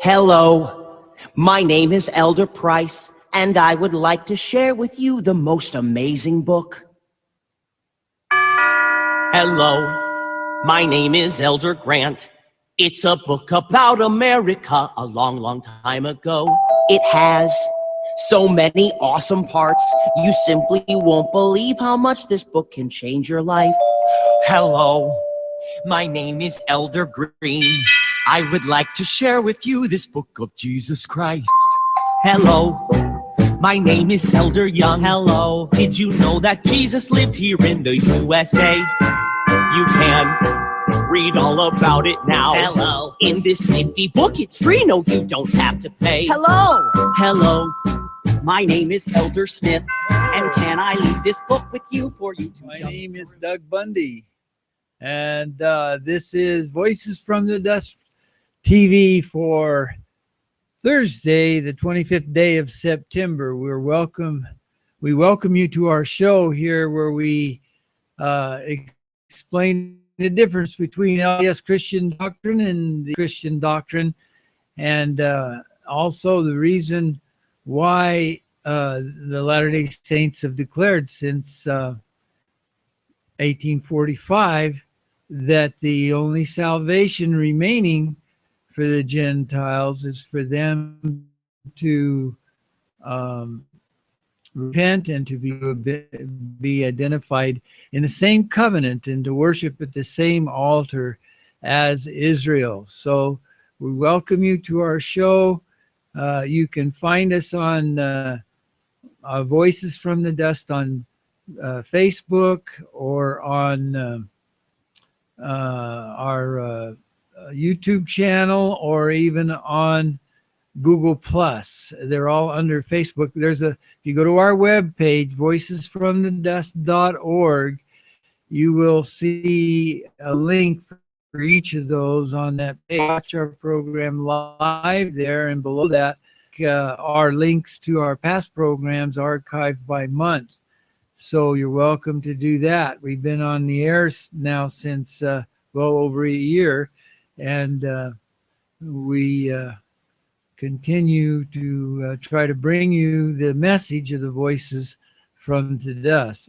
Hello, my name is Elder Price, and I would like to share with you the most amazing book. Hello, my name is Elder Grant. It's a book about America a long, long time ago. It has so many awesome parts, you simply won't believe how much this book can change your life. Hello, my name is Elder Green. I would like to share with you this book of Jesus Christ. Hello, my name is Elder Young. Hello, did you know that Jesus lived here in the USA? You can read all about it now. Hello, in this nifty book, it's free. No, you don't have to pay. Hello, my name is Elder Smith, and can I leave this book with you for you to My name is Doug Bundy, and this is Voices from the Dust TV for Thursday, the 25th day of September. We welcome you to our show here where we explain the difference between LDS Christian doctrine and the Christian doctrine, and also the reason why the Latter-day Saints have declared since 1845 that the only salvation remaining for the Gentiles is for them to repent and to be identified in the same covenant and to worship at the same altar as Israel. So we welcome you to our show. You can find us on Voices from the Dust on Facebook or on our YouTube channel, or even on Google Plus. They're all under Facebook. If you go to our webpage, voicesfromthedust.org, you will see a link for each of those on that page. Watch our program live there, and below that are links to our past programs archived by month. So you're welcome to do that. We've been on the air now since well over a year, and we continue to try to bring you the message of the voices from the dust.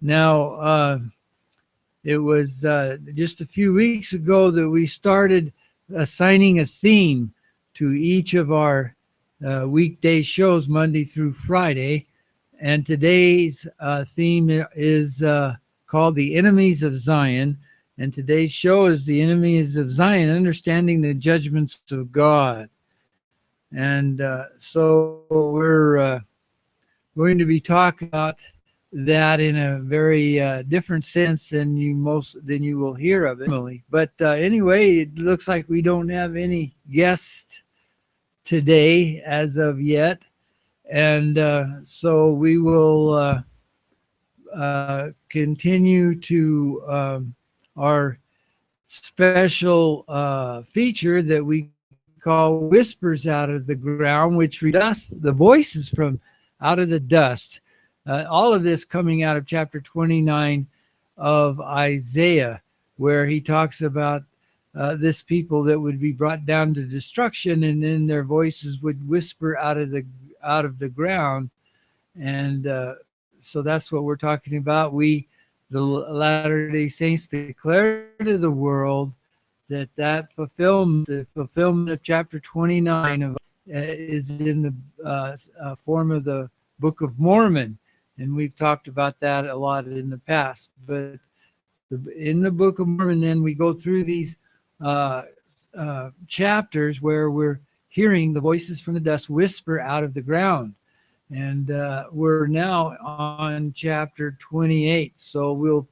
Now, it was just a few weeks ago that we started assigning a theme to each of our weekday shows, Monday through Friday, and today's theme is called The Enemies of Zion. And today's show is The Enemies of Zion, Understanding the Judgments of God. And so we're going to be talking about that in a very different sense than you will hear of it. But anyway, it looks like we don't have any guests today as of yet. And so we will continue to our special feature that we call Whispers Out of the Ground, which reads the voices from out of the dust. All of this coming out of chapter 29 of Isaiah, where he talks about this people that would be brought down to destruction, and then their voices would whisper out of the ground. And so that's what we're talking about. The Latter-day Saints declare to the world that the fulfillment of chapter 29 is in the form of the Book of Mormon, and we've talked about that a lot in the past. But in the Book of Mormon, then we go through these chapters where we're hearing the voices from the dust whisper out of the ground. And we're now on chapter 28. So we'll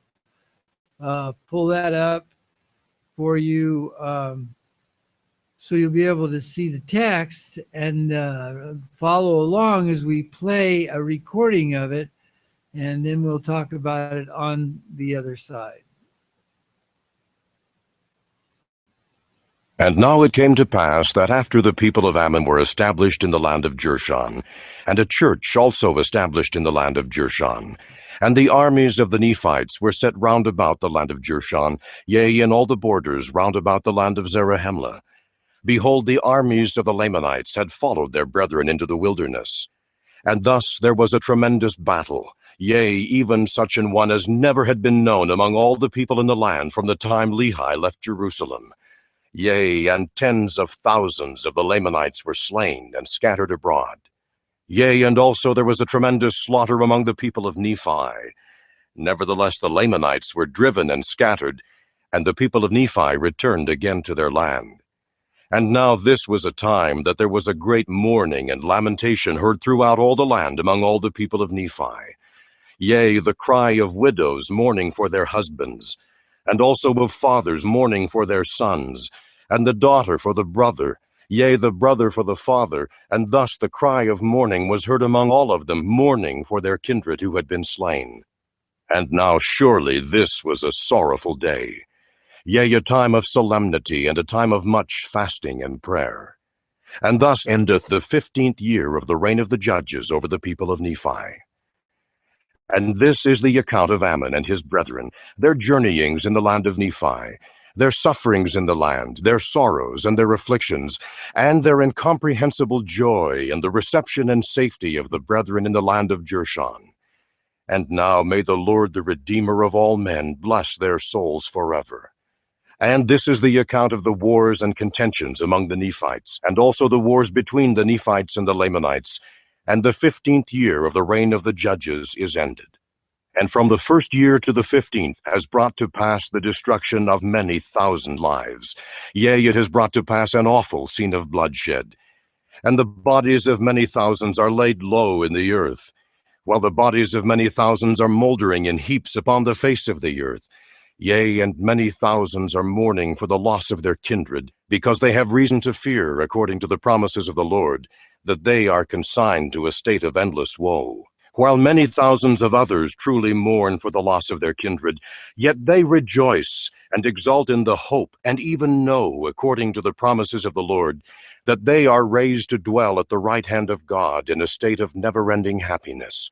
pull that up for you so you'll be able to see the text and follow along as we play a recording of it. And then we'll talk about it on the other side. And now it came to pass that after the people of Ammon were established in the land of Jershon, and a church also established in the land of Jershon, and the armies of the Nephites were set round about the land of Jershon, yea, in all the borders round about the land of Zarahemla, behold, the armies of the Lamanites had followed their brethren into the wilderness. And thus there was a tremendous battle, yea, even such an one as never had been known among all the people in the land from the time Lehi left Jerusalem. Yea, and tens of thousands of the Lamanites were slain and scattered abroad. Yea, and also there was a tremendous slaughter among the people of Nephi. Nevertheless the Lamanites were driven and scattered, and the people of Nephi returned again to their land. And now this was a time that there was a great mourning and lamentation heard throughout all the land among all the people of Nephi. Yea, the cry of widows mourning for their husbands, and also of fathers mourning for their sons, and the daughter for the brother, yea, the brother for the father, and thus the cry of mourning was heard among all of them, mourning for their kindred who had been slain. And now surely this was a sorrowful day, yea, a time of solemnity, and a time of much fasting and prayer. And thus endeth the 15th year of the reign of the judges over the people of Nephi. And this is the account of Ammon and his brethren, their journeyings in the land of Nephi, their sufferings in the land, their sorrows and their afflictions, and their incomprehensible joy in the reception and safety of the brethren in the land of Jershon. And now may the Lord, the Redeemer of all men, bless their souls forever. And this is the account of the wars and contentions among the Nephites, and also the wars between the Nephites and the Lamanites. And the 15th year of the reign of the judges is ended. And from the 1st year to the 15th has brought to pass the destruction of many thousand lives. Yea, it has brought to pass an awful scene of bloodshed. And the bodies of many thousands are laid low in the earth, while the bodies of many thousands are moldering in heaps upon the face of the earth. Yea, and many thousands are mourning for the loss of their kindred, because they have reason to fear, according to the promises of the Lord, that they are consigned to a state of endless woe. While many thousands of others truly mourn for the loss of their kindred, yet they rejoice and exult in the hope, and even know, according to the promises of the Lord, that they are raised to dwell at the right hand of God in a state of never-ending happiness.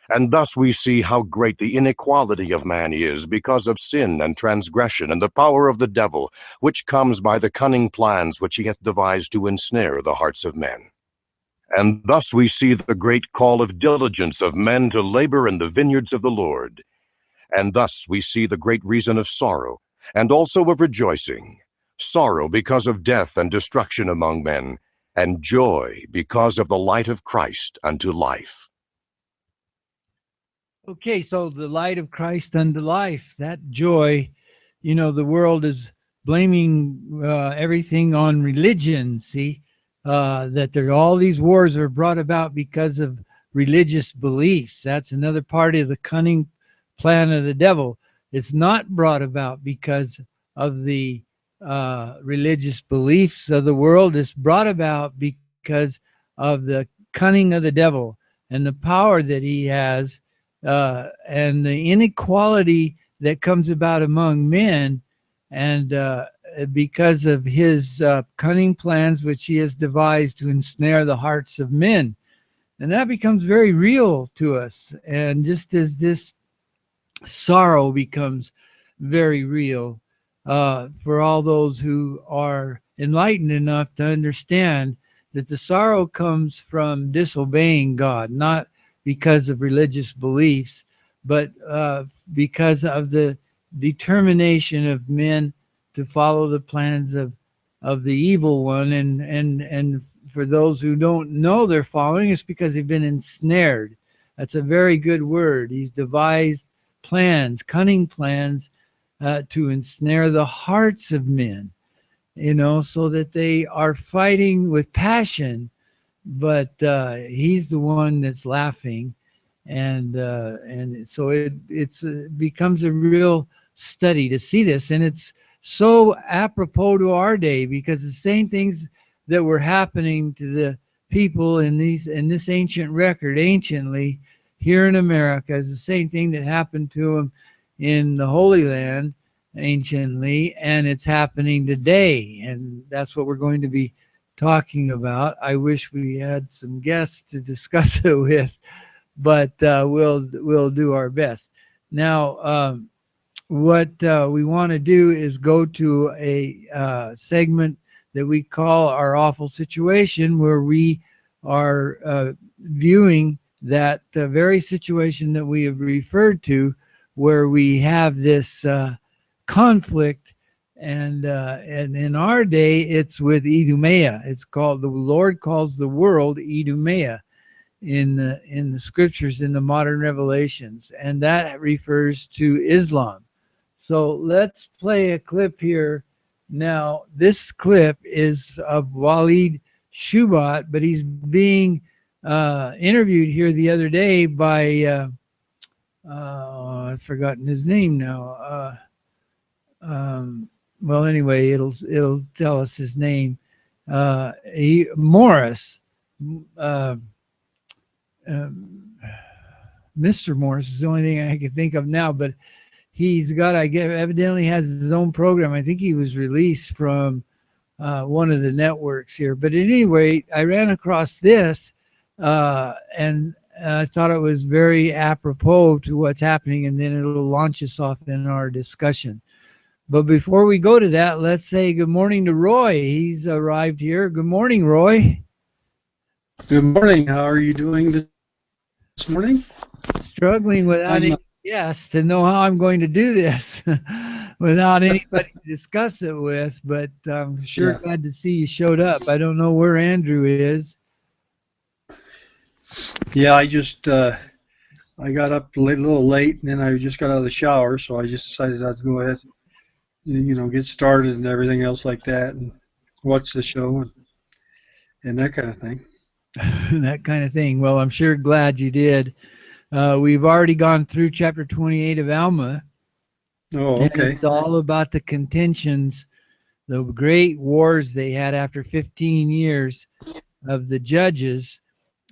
And thus we see how great the inequality of man is because of sin and transgression and the power of the devil, which comes by the cunning plans which he hath devised to ensnare the hearts of men. And thus we see the great call of diligence of men to labor in the vineyards of the Lord. And thus we see the great reason of sorrow, and also of rejoicing. Sorrow because of death and destruction among men, and joy because of the light of Christ unto life. Okay, so the light of Christ unto life, that joy, the world is blaming everything on religion, see? That there all these wars are brought about because of religious beliefs. That's another part of the cunning plan of the devil. It's not brought about because of the religious beliefs of the world. It's brought about because of the cunning of the devil and the power that he has, and the inequality that comes about among men, and because of his cunning plans which he has devised to ensnare the hearts of men. And that becomes very real to us. And just as this sorrow becomes very real for all those who are enlightened enough to understand that the sorrow comes from disobeying God, not because of religious beliefs, but because of the determination of men to follow the plans of the evil one. And for those who don't know they're following, it's because they've been ensnared. That's a very good word. He's devised plans, cunning plans, to ensnare the hearts of men, so that they are fighting with passion, but he's the one that's laughing. And so it becomes a real study to see this. And it's so apropos to our day, because the same things that were happening to the people in this ancient record, anciently here in America, is the same thing that happened to them in the Holy Land anciently, and it's happening today. And that's what we're going to be talking about. I wish we had some guests to discuss it with, but we'll do our best. Now, what we want to do is go to a segment that we call our awful situation, where we are viewing that very situation that we have referred to, where we have this conflict, and in our day it's with Idumea. It's called, the Lord calls the world Idumea in the scriptures, in the modern revelations, and that refers to Islam. So let's play a clip here now. This clip is of Walid Shubat, but he's being interviewed here the other day by I've forgotten his name now. Well, anyway, it'll tell us his name. Morris, Mr. Morris is the only thing I can think of now, but he's got, I guess, evidently has his own program. I think he was released from one of the networks here. But at any rate, I ran across this and I thought it was very apropos to what's happening, and then it'll launch us off in our discussion. But before we go to that, let's say good morning to Roy. He's arrived here. Good morning, Roy. Good morning. How are you doing this morning? Struggling without any guests to know how I'm going to do this without anybody to discuss it with, but I'm sure glad to see you showed up. I don't know where Andrew is. Yeah, I just I got up a little late, and then I just got out of the shower, so I just decided I'd go ahead, get started and everything else like that, and watch the show and that kind of thing. That kind of thing. Well, I'm sure glad you did. We've already gone through chapter 28 of Alma. Oh, okay. And it's all about the contentions, the great wars they had after 15 years of the judges,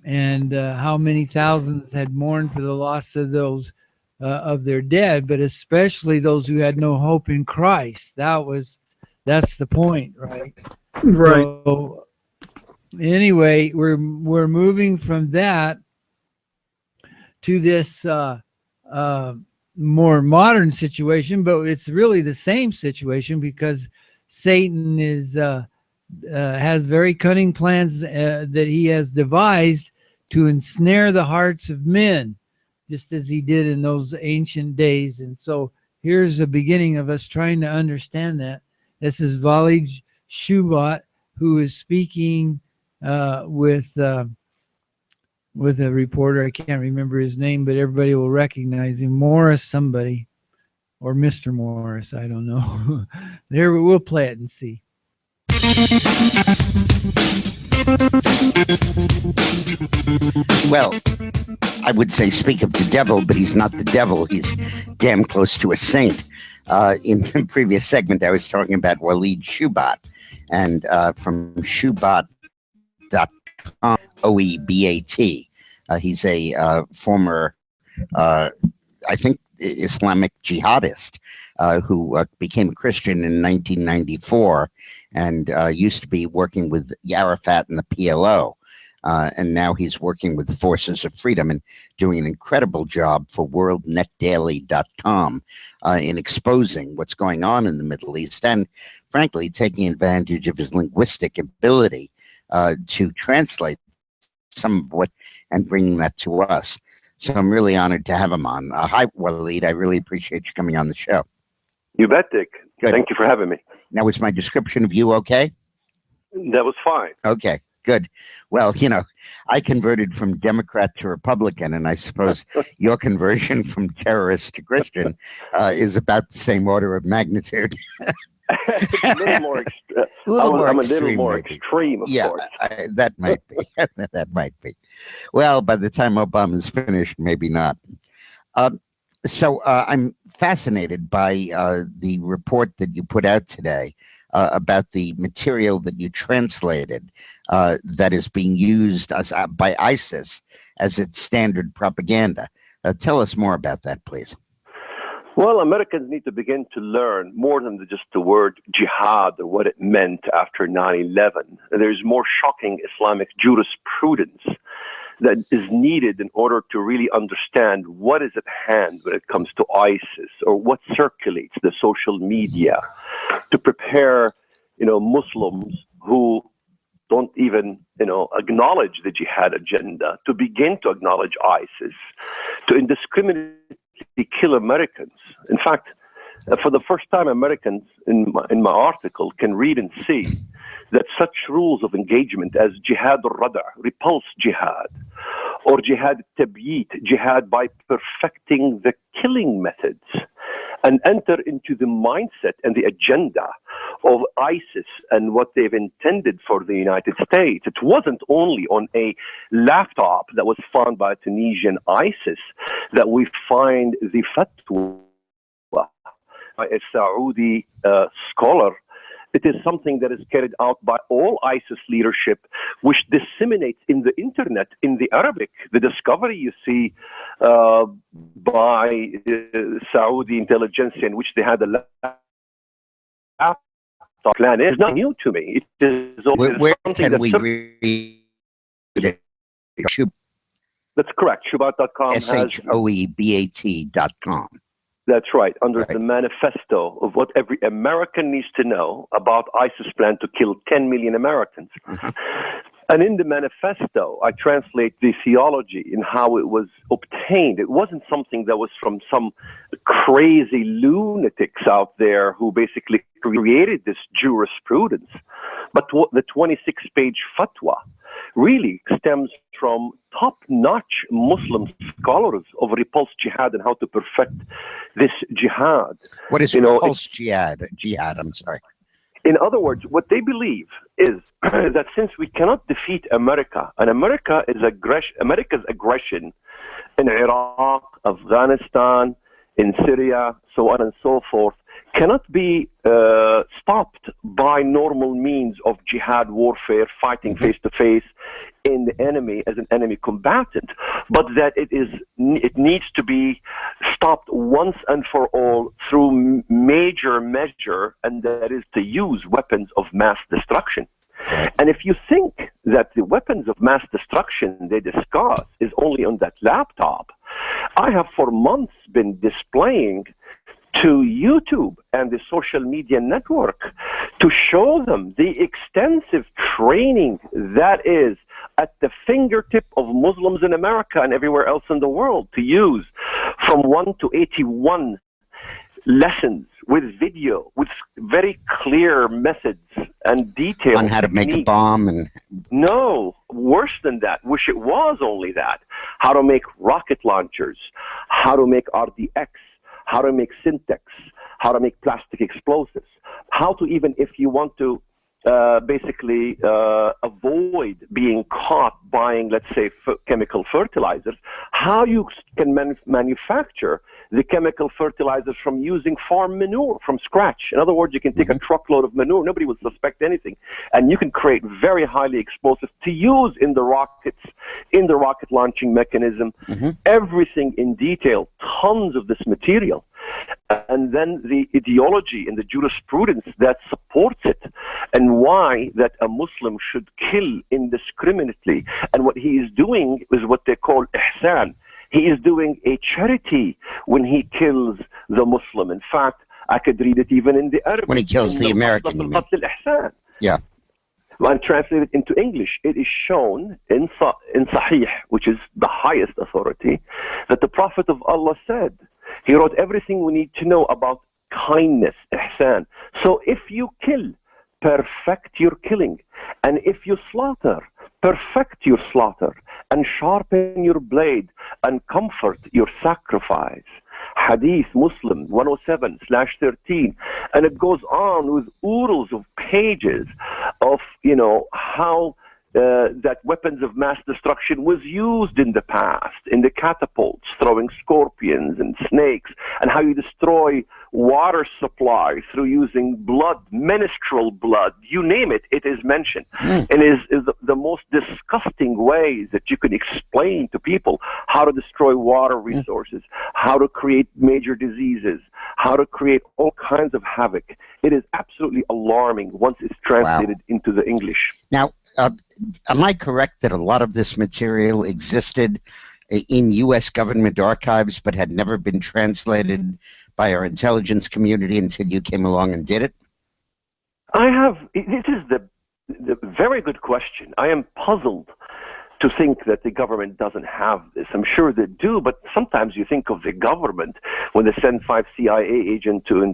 and how many thousands had mourned for the loss of those of their dead, but especially those who had no hope in Christ. That's the point, right? Right. So, anyway, we're moving from that to this more modern situation, but it's really the same situation, because Satan has very cunning plans that he has devised to ensnare the hearts of men, just as he did in those ancient days. And so here's the beginning of us trying to understand that. This is Walid Shubat, who is speaking with a reporter. I can't remember his name, but everybody will recognize him. Morris somebody, or Mr. Morris, I don't know. There, we'll play it and see. Well, I would say speak of the devil, but he's not the devil. He's damn close to a saint. In the previous segment, I was talking about Walid Shubat, and from Shubat.com, OEBAT. He's a former, I think, Islamic jihadist who became a Christian in 1994 and used to be working with Arafat and the PLO. And now he's working with the Forces of Freedom and doing an incredible job for worldnetdaily.com in exposing what's going on in the Middle East and, frankly, taking advantage of his linguistic ability to translate some of what and bringing that to us. So I'm really honored to have him on. Hi, Walid. I really appreciate you coming on the show. You bet, Dick. Good. Thank you for having me. Now, was my description of you okay? That was fine. Okay, good. Well, I converted from Democrat to Republican, and I suppose your conversion from terrorist to Christian is about the same order of magnitude. It's a little more I'm a little more extreme, of course. That might be. That might be. Well, by the time Obama's finished, maybe not. So I'm fascinated by the report that you put out today about the material that you translated that is being used by ISIS as its standard propaganda. Tell us more about that, please. Well, Americans need to begin to learn more than just the word jihad or what it meant after 9/11. There's more shocking Islamic jurisprudence that is needed in order to really understand what is at hand when it comes to ISIS, or what circulates the social media, to prepare, Muslims who don't even, acknowledge the jihad agenda to begin to acknowledge ISIS, to indiscriminately kill Americans. In fact, for the first time, Americans in my article can read and see that such rules of engagement as jihad al-rada', repulse jihad, or jihad tabyit, jihad by perfecting the killing methods, and enter into the mindset and the agenda of ISIS and what they've intended for the United States. It wasn't only on a laptop that was found by Tunisian ISIS that we find the fatwa by a Saudi scholar. It is something that is carried out by all ISIS leadership, which disseminates in the internet, in the Arabic. The discovery you see by Saudi intelligentsia, in which they had a laptop plan, is not new to me. It is Where something can we read it? That's correct. Shubat.com has... SHOEBAT.com. That's right, under Right. the manifesto of what every American needs to know about ISIS' plan to kill 10 million Americans. Mhm. And in the manifesto, I translate the theology in how it was obtained. It wasn't something that was from some crazy lunatics out there who basically created this jurisprudence. But the 26-page fatwa really stems from top-notch Muslim scholars of repulse jihad and how to perfect this jihad. What is repulse jihad? Jihad, I'm sorry. In other words, what they believe is that since we cannot defeat America, and America's aggression in Iraq, Afghanistan, in Syria, so on and so forth, cannot be stopped by normal means of jihad warfare, fighting face to face in the enemy as an enemy combatant, but that it needs to be stopped once and for all through major measure, and that is to use weapons of mass destruction. And if you think that the weapons of mass destruction they discuss is only on that laptop, I have for months been displaying to YouTube and the social media network to show them the extensive training that is at the fingertip of Muslims in America and everywhere else in the world to use from 1 to 81 lessons with video, with very clear methods and details. On how to make a bomb and... No, worse than that. Wish it was only that. How to make rocket launchers, how to make RDX, how to make Syntex, how to make plastic explosives, how to, even if you want to basically avoid being caught buying, let's say, chemical fertilizers, how you can manufacture the chemical fertilizers from using farm manure from scratch. In other words, you can take a truckload of manure, nobody would suspect anything, and you can create very highly explosive to use in the rockets, in the rocket launching mechanism, everything in detail, tons of this material. And then the ideology and the jurisprudence that supports it, and why that a Muslim should kill indiscriminately. And what he is doing is what they call ihsan. He is doing a charity when he kills the Muslim. In fact, I could read it even in the Arabic. When he kills the American, you mean? Yeah. When translated into English, it is shown in Sahih, which is the highest authority, that the Prophet of Allah said, he wrote everything we need to know about kindness, ihsan. So if you kill, perfect your killing. And if you slaughter, perfect your slaughter. And sharpen your blade and comfort your sacrifice. Hadith Muslim 107/13. And it goes on with oodles of pages of, how that weapons of mass destruction was used in the past, in the catapults, throwing scorpions and snakes, and how you destroy water supply through using blood, menstrual blood, you name it, it is mentioned. And is the most disgusting ways that you can explain to people how to destroy water resources, how to create major diseases, how to create all kinds of havoc. It is absolutely alarming once it's translated into the English. Now, am I correct that a lot of this material existed in U.S. government archives but had never been translated by our intelligence community until you came along and did it? I have. This is the Very good question. I am puzzled to think that the government doesn't have this. I'm sure they do, but sometimes you think of the government when they send 5 CIA agents to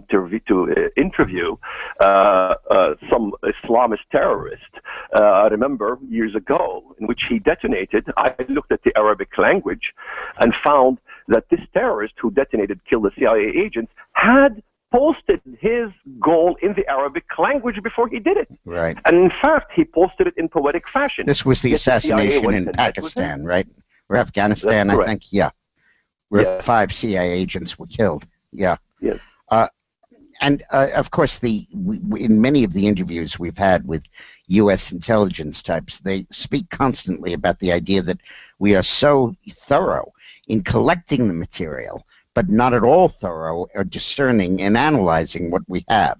interview some Islamist terrorist. I remember years ago in which he detonated. I looked at the Arabic language and found that this terrorist who killed the CIA agents, had posted his goal in the Arabic language before he did it. Right. And in fact, he posted it in poetic fashion. This was the assassination in Pakistan, right? Or Afghanistan, I think. Yeah. Where 5 CIA agents were killed. Yeah. Yes. And of course, in many of the interviews we've had with U.S. intelligence types, they speak constantly about the idea that we are so thorough in collecting the material, but not at all thorough or discerning in analyzing what we have.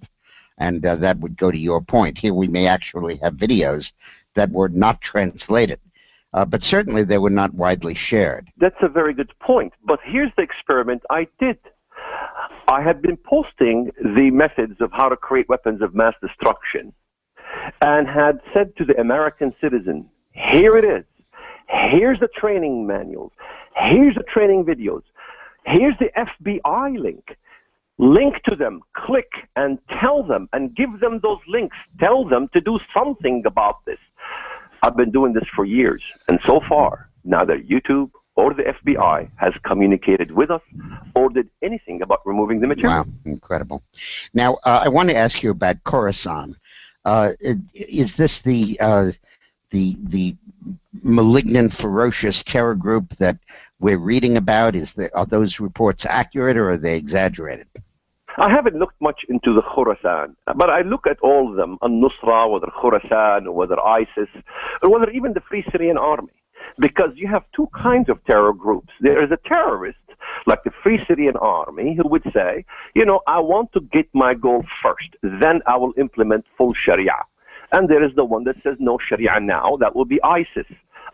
And that would go to your point. Here we may actually have videos that were not translated, but certainly they were not widely shared. That's a very good point. But here's the experiment I did. I had been posting the methods of how to create weapons of mass destruction and had said to the American citizen, here it is. Here's the training manuals. Here's the training videos. Here's the FBI link. Link to them, click, and tell them, and give them those links. Tell them to do something about this. I've been doing this for years, and so far, neither YouTube or the FBI has communicated with us or did anything about removing the material. Wow, incredible. Now, I want to ask you about Khorasan. Is this the malignant, ferocious terror group that we're reading about? Are those reports accurate, or are they exaggerated? I haven't looked much into the Khorasan, but I look at all of them, al-Nusra, whether Khorasan, or whether ISIS, or whether even the Free Syrian Army, because you have two kinds of terror groups. There is a terrorist, like the Free Syrian Army, who would say, I want to get my goal first, then I will implement full Sharia. And there is the one that says no Sharia now, that will be ISIS.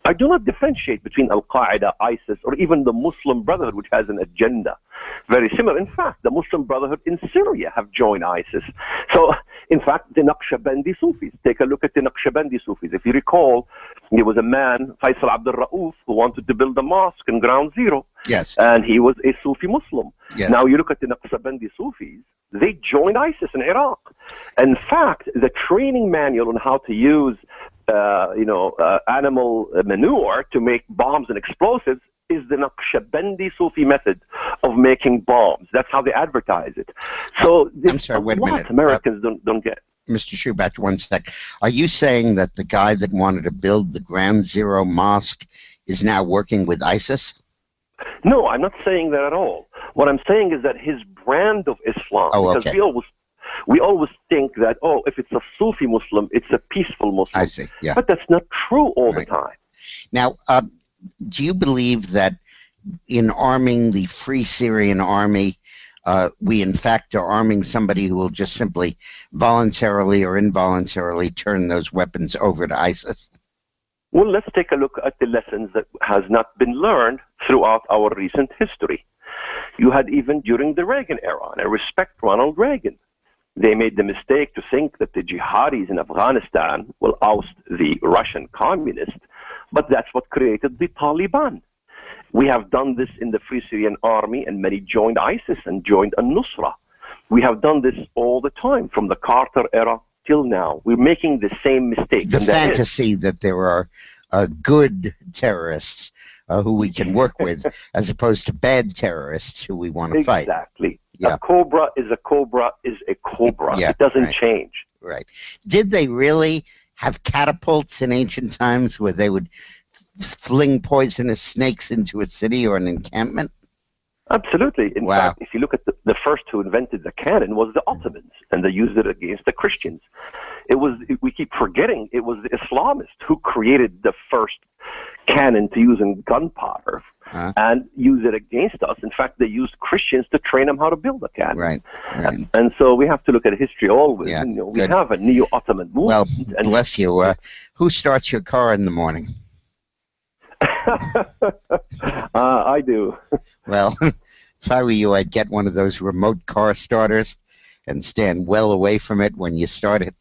I do not differentiate between Al-Qaeda, ISIS, or even the Muslim Brotherhood, which has an agenda very similar. In fact, the Muslim Brotherhood in Syria have joined ISIS. So, in fact, the Naqshbandi Sufis, take a look at the Naqshbandi Sufis. If you recall, there was a man, Faisal Abdul Rauf, who wanted to build a mosque in Ground Zero. Yes. And he was a Sufi Muslim. Yes. Now you look at the Naqshbandi Sufis, they joined ISIS in Iraq. In fact, the training manual on how to use animal manure to make bombs and explosives is the Naqshbandi Sufi method of making bombs. That's how they advertise it. So I'm sorry, wait a minute. Americans don't get. Mr. Shubat, one sec. Are you saying that the guy that wanted to build the Ground Zero mosque is now working with ISIS? No, I'm not saying that at all. What I'm saying is that his brand of Islam, because we always think that, if it's a Sufi Muslim, it's a peaceful Muslim. I see, yeah. But that's not true all the time. Now, do you believe that in arming the Free Syrian Army, we in fact are arming somebody who will just simply voluntarily or involuntarily turn those weapons over to ISIS? Well, let's take a look at the lessons that has not been learned throughout our recent history. You had even during the Reagan era, and I respect Ronald Reagan, they made the mistake to think that the jihadis in Afghanistan will oust the Russian communists, but that's what created the Taliban. We have done this in the Free Syrian Army, and many joined ISIS and joined al-Nusra. We have done this all the time, from the Carter era till now. We're making the same mistake. The fantasy that there are good terrorists who we can work with, as opposed to bad terrorists who we want to fight. Exactly. Yeah. A cobra is a cobra is a cobra. Yeah, it doesn't right. change. Right. Did they really have catapults in ancient times where they would fling poisonous snakes into a city or an encampment? Absolutely. In Wow. fact, if you look at the first who invented the cannon was the Ottomans, and they used it against the Christians. We keep forgetting it was the Islamists who created the first cannon to use in gunpowder and use it against us. In fact, they used Christians to train them how to build a cannon. Right. And so we have to look at history always. Yeah, We have a neo-Ottoman movement. Well, bless you. Who starts your car in the morning? I do. Well, if I were you, I'd get one of those remote car starters and stand well away from it when you start it.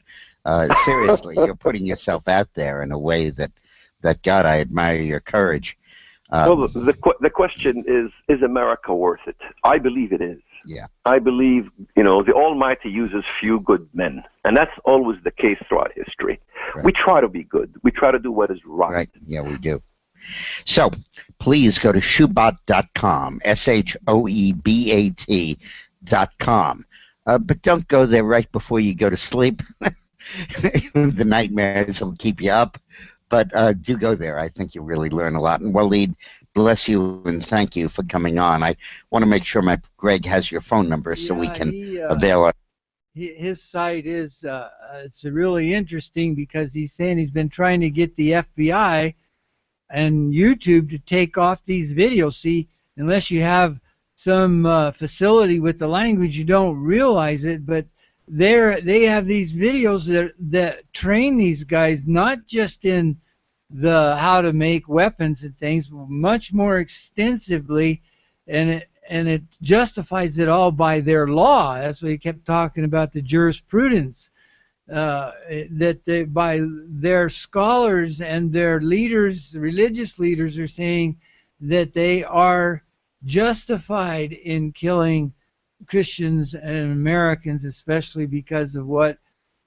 Seriously, you're putting yourself out there in a way that God, I admire your courage. Well, the question is America worth it? I believe it is. Yeah. I believe, the Almighty uses few good men, and that's always the case throughout history. Right. We try to be good. We try to do what is right. Right. Yeah, we do. So please go to shoebat.com, SHOEBAT.com. But don't go there right before you go to sleep. The nightmares will keep you up. But do go there. I think you'll really learn a lot. And Waleed, bless you and thank you for coming on. I want to make sure Greg has your phone number so we can avail it. His site is it's really interesting because he's saying he's been trying to get the FBI and YouTube to take off these videos. See, unless you have some facility with the language, you don't realize it, but they have these videos that train these guys not just in the how to make weapons and things, much more extensively, and it justifies it all by their law. That's what he kept talking about, the jurisprudence, that by their scholars and their leaders, religious leaders, are saying that they are justified in killing Christians and Americans, especially because of what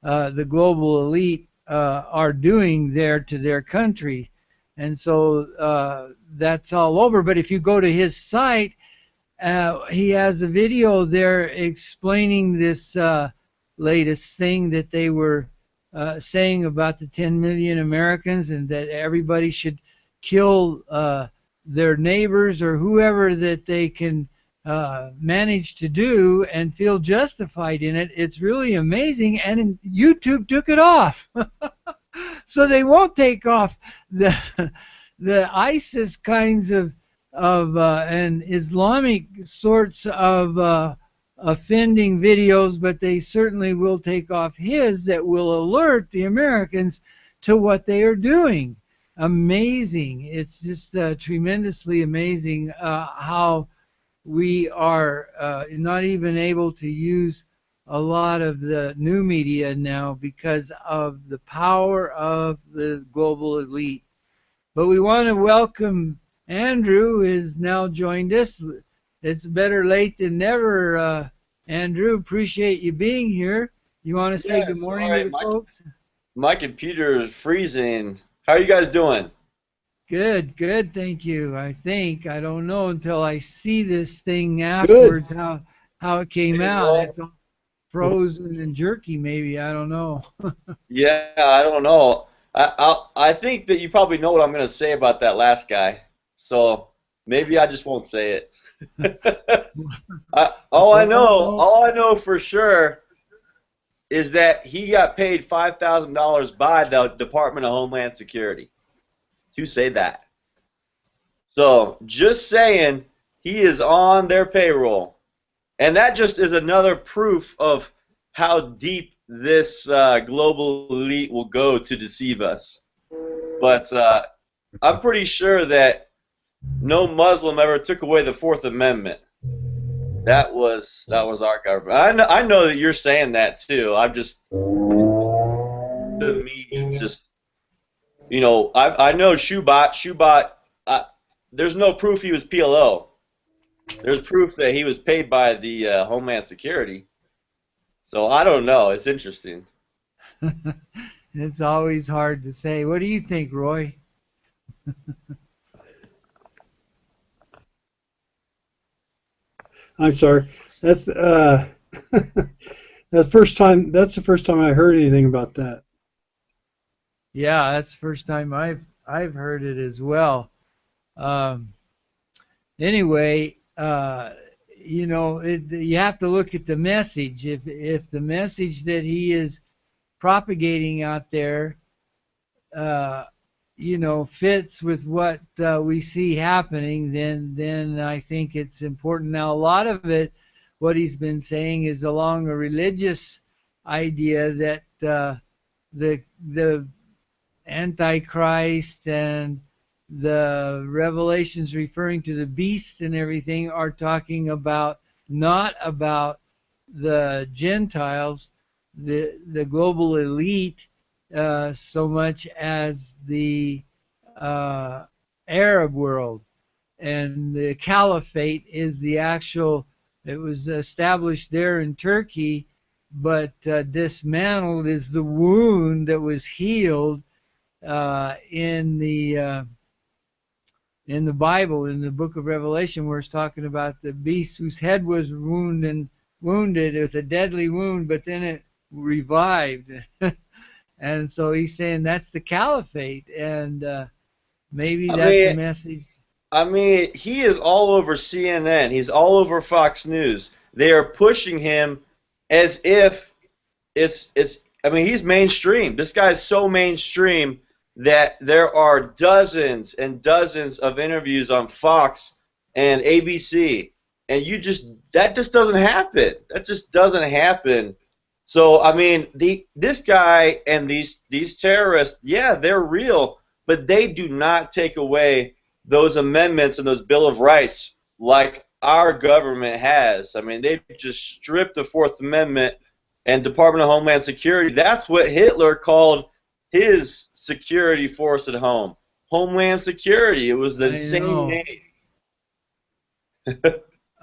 the global elite are doing there to their country. And so that's all over. But if you go to his site, he has a video there explaining this latest thing that they were saying about the 10 million Americans, and that everybody should kill their neighbors or whoever that they can manage to do and feel justified in it. It's really amazing, and YouTube took it off. So they won't take off the ISIS kinds of and Islamic sorts of offending videos, but they certainly will take off his that will alert the Americans to what they are doing. Amazing. It's just tremendously amazing how we are not even able to use a lot of the new media now because of the power of the global elite. But we want to welcome Andrew, who has now joined us. It's better late than never, Andrew. Appreciate you being here. You want to say good morning to the folks? My computer is freezing. How are you guys doing? Good, good, thank you. I don't know until I see this thing afterwards how it came out. It's all frozen and jerky, maybe. I don't know. Yeah, I don't know. I think that you probably know what I'm going to say about that last guy, so maybe I just won't say it. All I know for sure is that he got paid $5,000 by the Department of Homeland Security to say that. So just saying, he is on their payroll. And that just is another proof of how deep this global elite will go to deceive us. But I'm pretty sure that no Muslim ever took away the Fourth Amendment. That was our government. I know that you're saying that too. I'm just, to me, just, I know Shoebot, there's no proof he was PLO. There's proof that he was paid by the Homeland Security. So I don't know. It's interesting. It's always hard to say. What do you think, Roy? I'm sorry. That's the first time I heard anything about that. Yeah, that's the first time I've heard it as well. Anyway, you have to look at the message. If the message that he is propagating out there, fits with what we see happening, then I think it's important. Now, a lot of it, what he's been saying, is along a religious idea that the Antichrist and the revelations referring to the beast and everything are talking about not about the Gentiles, the global elite so much as the Arab world. And the caliphate is the actual, it was established there in Turkey, but dismantled is the wound that was healed in the Bible, in the book of Revelation, where it's talking about the beast whose head was wounded with a deadly wound, but then it revived. And so he's saying that's the caliphate, and maybe that's a message. I mean, he is all over CNN. He's all over Fox News. They are pushing him as if it's. I mean, he's mainstream. This guy is so mainstream that there are dozens and dozens of interviews on Fox and ABC, and that just doesn't happen. That just doesn't happen. So I mean, this guy and these terrorists, yeah, they're real, but they do not take away those amendments and those Bill of Rights like our government has. I mean, they just stripped the Fourth Amendment and Department of Homeland Security. That's what Hitler called his security force at home. Homeland Security. It was the same name.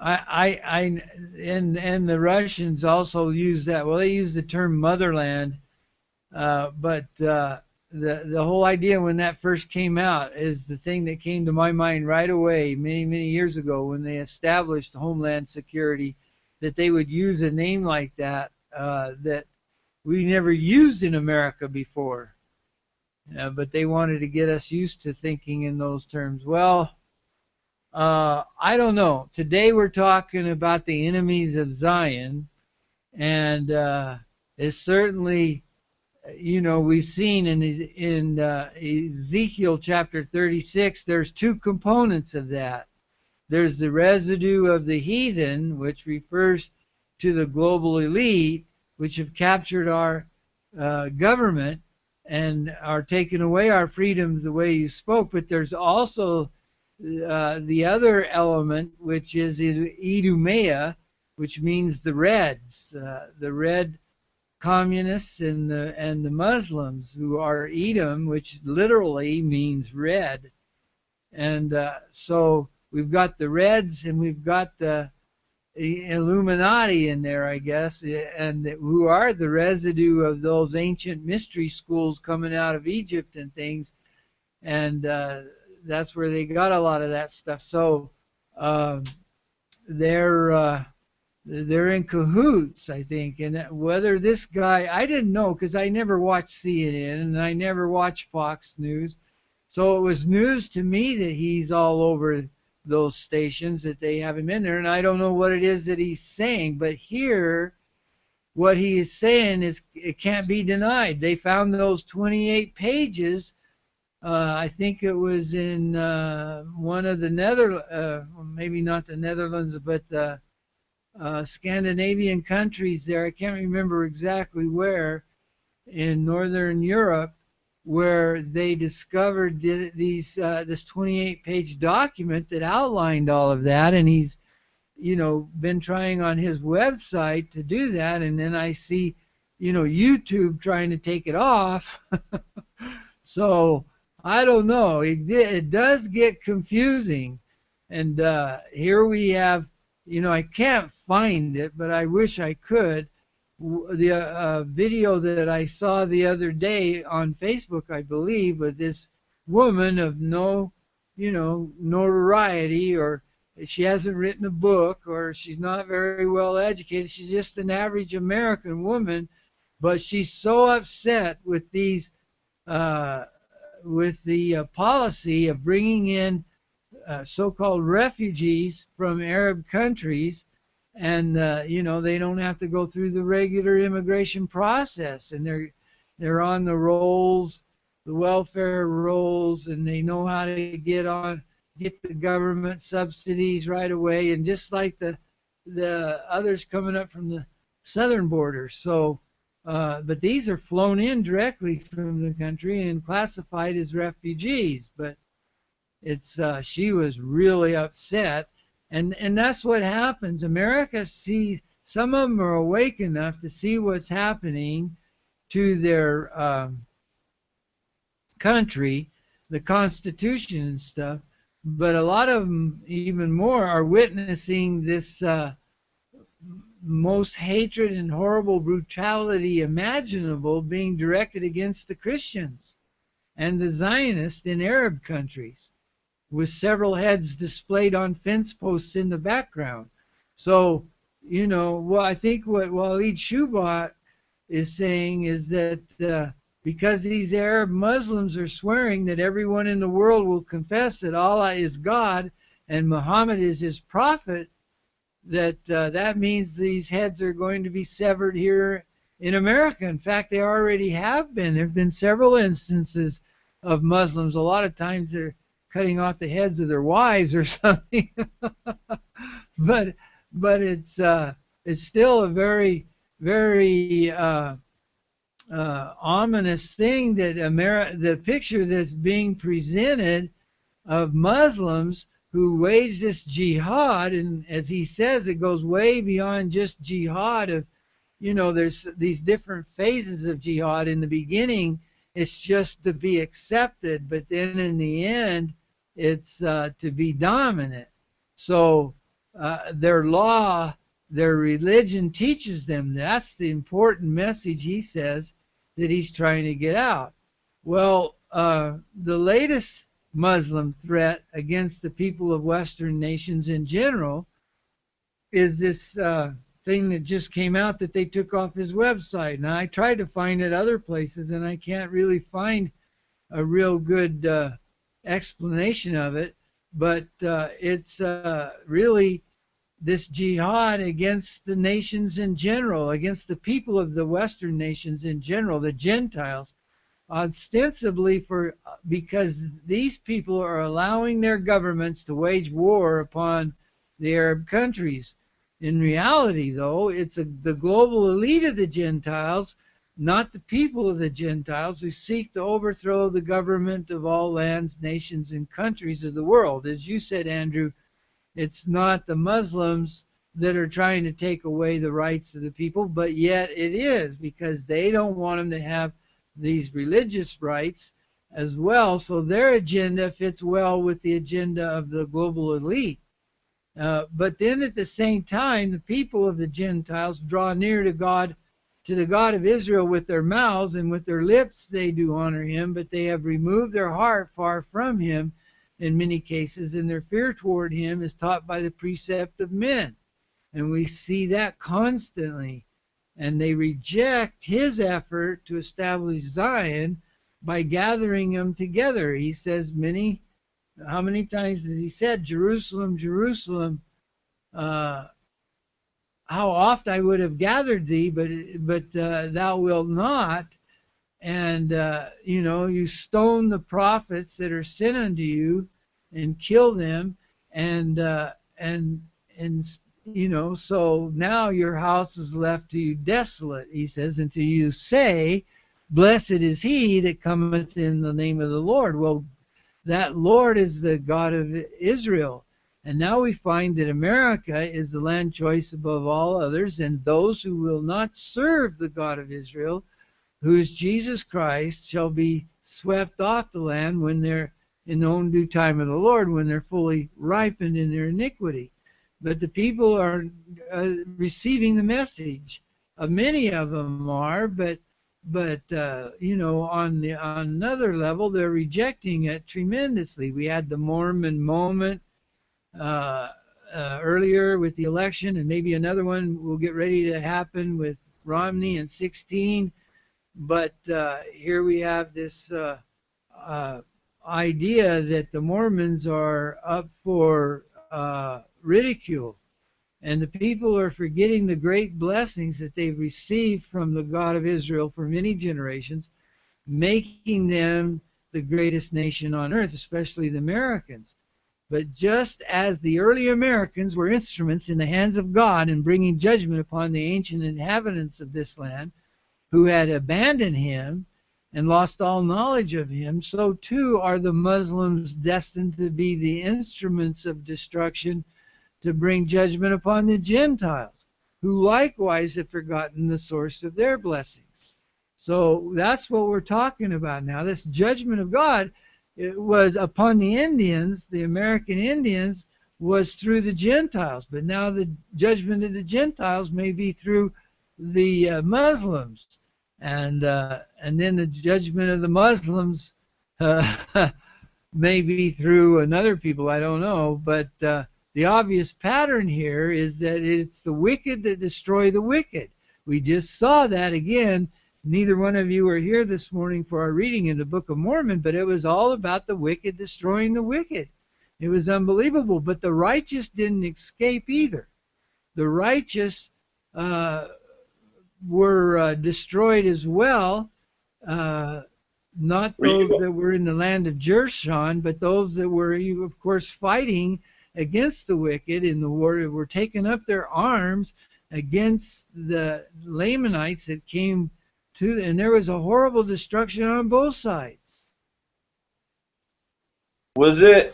And the Russians also use that. Well, they use the term motherland, but the whole idea when that first came out is the thing that came to my mind right away many years ago when they established Homeland Security, that they would use a name like that that we never used in America before. But they wanted to get us used to thinking in those terms. Well, I don't know. Today we're talking about the enemies of Zion, and it's certainly, we've seen in Ezekiel chapter 36, there's two components of that. There's the residue of the heathen, which refers to the global elite, which have captured our government and are taking away our freedoms the way you spoke. But there's also the other element, which is Idumea, which means the Reds, the Red communists and the Muslims, who are Edom, which literally means red. And so we've got the Reds and we've got the Illuminati in there, I guess, and who are the residue of those ancient mystery schools coming out of Egypt and things. And that's where they got a lot of that stuff. So they're in cahoots, I think. And whether this guy, I didn't know, because I never watched CNN and I never watched Fox News. So it was news to me that he's all over those stations, that they have him in there. And I don't know what it is that he's saying. But here, what he is saying is, it can't be denied. They found those 28 pages. I think it was in one of the maybe not the Netherlands, but the Scandinavian countries there. I can't remember exactly where, in Northern Europe, where they discovered this 28-page document that outlined all of that. And he's, been trying on his website to do that. And then I see, YouTube trying to take it off. So I don't know. It does get confusing. And here we have, I can't find it, but I wish I could. The video that I saw the other day on Facebook, I believe, with this woman of no, notoriety, or she hasn't written a book, or she's not very well educated. She's just an average American woman, but she's so upset with these, with the policy of bringing in so-called refugees from Arab countries, and they don't have to go through the regular immigration process, and they're on the rolls, the welfare rolls, and they know how to get the government subsidies right away, and just like the others coming up from the southern border. So but these are flown in directly from the country and classified as refugees. But she was really upset, and that's what happens. America some of them are awake enough to see what's happening to their country, the Constitution and stuff, but a lot of them, even more, are witnessing this most hatred and horrible brutality imaginable being directed against the Christians and the Zionists in Arab countries, with several heads displayed on fence posts in the background. So, you know, well, I think what Walid Shubat is saying is that because these Arab Muslims are swearing that everyone in the world will confess that Allah is God and Muhammad is his prophet, that means these heads are going to be severed here in America. In fact, they already have been. There have been several instances of Muslims. A lot of times they're cutting off the heads of their wives or something. but it's still a very, very ominous thing that the picture that's being presented of Muslims who wage this jihad, and as he says, it goes way beyond just jihad of, you know, there's these different phases of jihad. In the beginning, it's just to be accepted, but then in the end, it's to be dominant. So their law, their religion teaches them. That's the important message, he says, that he's trying to get out. Well, the latest Muslim threat against the people of Western nations in general is this thing that just came out that they took off his website. Now, I tried to find it other places, and I can't really find a real good explanation of it, but it's really this jihad against the nations in general, against the people of the Western nations in general, the Gentiles, ostensibly because these people are allowing their governments to wage war upon the Arab countries. In reality, though, it's the global elite of the Gentiles, not the people of the Gentiles, who seek to overthrow the government of all lands, nations, and countries of the world. As you said, Andrew, it's not the Muslims that are trying to take away the rights of the people, but yet it is, because they don't want them to have these religious rights as well. So their agenda fits well with the agenda of the global elite. But then at the same time, the people of the Gentiles draw near to God, to the God of Israel, with their mouths, and with their lips they do honor him, but they have removed their heart far from him in many cases, and their fear toward him is taught by the precept of men. And we see that constantly. And they reject his effort to establish Zion by gathering them together. He says how many times has he said, Jerusalem, Jerusalem, how oft I would have gathered thee, but thou wilt not. And, you know, you stone the prophets that are sent unto you and kill them. And you know, so now your house is left to you desolate, he says, until you say, blessed is he that cometh in the name of the Lord. Well, that Lord is the God of Israel. And now we find that America is the land choice above all others, and those who will not serve the God of Israel, who is Jesus Christ, shall be swept off the land when they're in the own due time of the Lord, when they're fully ripened in their iniquity. But the people are receiving the message. Many of them are, but you know, on another level, they're rejecting it tremendously. We had the Mormon moment earlier with the election, and maybe another one will get ready to happen with Romney in 2016. But here we have this idea that the Mormons are up for ridicule, and the people are forgetting the great blessings that they've received from the God of Israel for many generations, making them the greatest nation on earth, especially the Americans. But just as the early Americans were instruments in the hands of God in bringing judgment upon the ancient inhabitants of this land who had abandoned him and lost all knowledge of him, so too are the Muslims destined to be the instruments of destruction to bring judgment upon the Gentiles. who likewise have forgotten the source of their blessings. So that's what we're talking about now. This judgment of God, it was upon the Indians, the American Indians, was through the Gentiles. But now the judgment of the Gentiles may be through the Muslims. And then the judgment of the Muslims may be through another people, I don't know. But the obvious pattern here is that it's the wicked that destroy the wicked. We just saw that again. Neither one of you were here this morning for our reading in the Book of Mormon, but it was all about the wicked destroying the wicked. It was unbelievable, but the righteous didn't escape either. The righteous were destroyed as well, not those that were in the land of Jershon, but those that were, of course, fighting against the wicked in the war, were taking up their arms against the Lamanites that came to, and there was a horrible destruction on both sides. Was it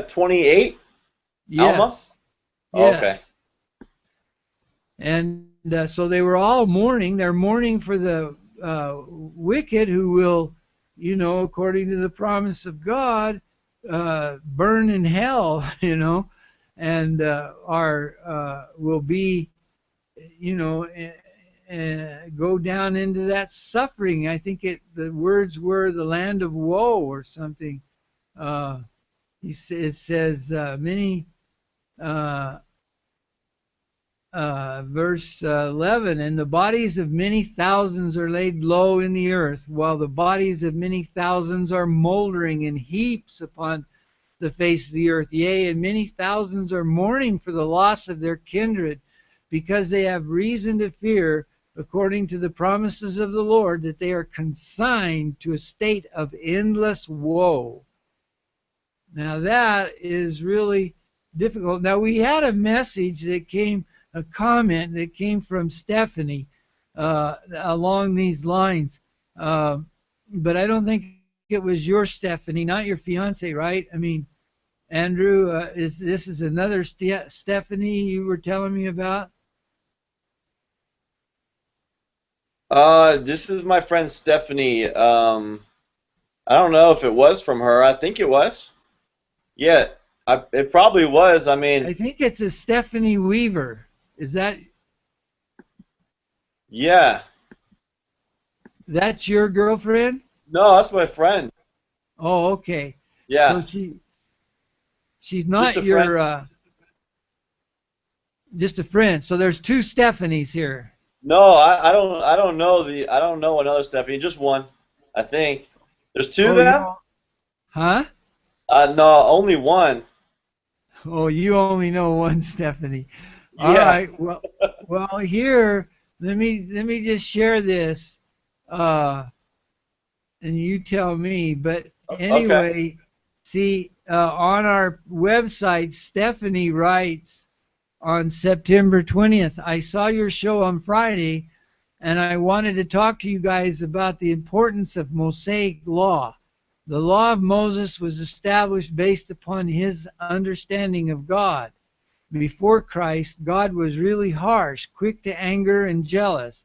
28? Yes. Alma? Yes. Okay. And so they were all mourning. They're mourning for the wicked who will, according to the promise of God, burn in hell, and will be, go down into that suffering. I think the words were the land of woe or something. It says many. Verse 11, and the bodies of many thousands are laid low in the earth, while the bodies of many thousands are moldering in heaps upon the face of the earth. Yea, and many thousands are mourning for the loss of their kindred, because they have reason to fear, according to the promises of the Lord, that they are consigned to a state of endless woe. Now that is really difficult. Now we had a message that came, a comment that came from Stephanie along these lines, but I don't think it was your Stephanie, not your fiance, right? I mean, Andrew, this is another Stephanie you were telling me about? This is my friend Stephanie. I don't know if it was from her. I think it was. Yeah, it probably was. I mean, I think it's a Stephanie Weaver. Is that? Yeah. That's your girlfriend? No, that's my friend. Oh, okay. Yeah. So she's not Just a your just a friend. So there's two Stephanies here. No, I don't know another Stephanie. Just one, I think. There's two of them. Huh? No, only one. Oh, you only know one Stephanie. Yeah. All right. Well, here, let me just share this, and you tell me. But anyway, Okay. see, on our website, Stephanie writes on September 20th, I saw your show on Friday, and I wanted to talk to you guys about the importance of Mosaic law. The law of Moses was established based upon his understanding of God. Before Christ, God was really harsh, quick to anger, and jealous.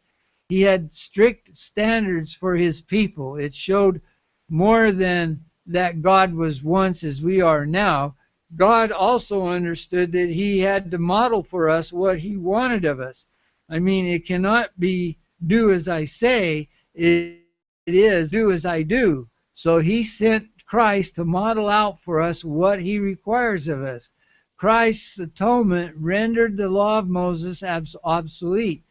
He had strict standards for his people. It showed more than that God was once as we are now. God also understood that he had to model for us what he wanted of us. I mean, it cannot be do as I say, it is do as I do. So he sent Christ to model out for us what he requires of us. Christ's atonement rendered the law of Moses obsolete.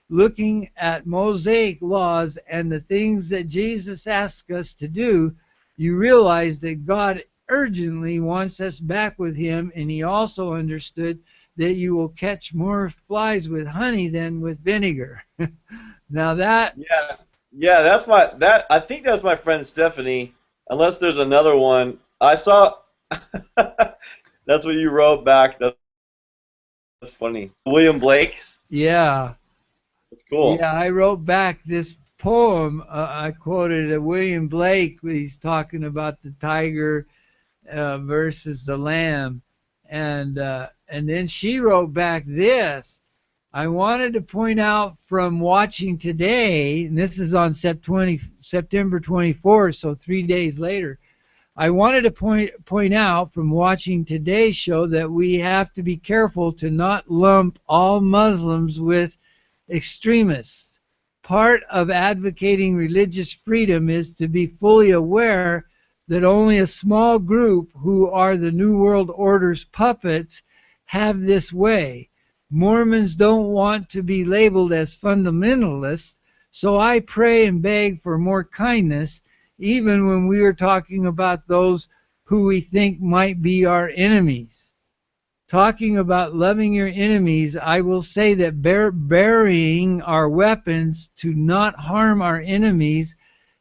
Looking at Mosaic laws and the things that Jesus asked us to do, you realize that God urgently wants us back with him, and he also understood that you will catch more flies with honey than with vinegar. Now that... Yeah, I think that's my friend Stephanie, unless there's another one. I saw... That's what you wrote back. That's funny. William Blake's? Yeah. That's cool. Yeah, I wrote back this poem. I quoted William Blake. He's talking about the tiger versus the lamb. And then she wrote back this. I wanted to point out from watching today, and this is on September 24th, so 3 days later. I wanted to point out from watching today's show that we have to be careful to not lump all Muslims with extremists. Part of advocating religious freedom is to be fully aware that only a small group who are the New World Order's puppets have this way. Mormons don't want to be labeled as fundamentalists, so I pray and beg for more kindness, even when we are talking about those who we think might be our enemies. Talking about loving your enemies, I will say that burying our weapons to not harm our enemies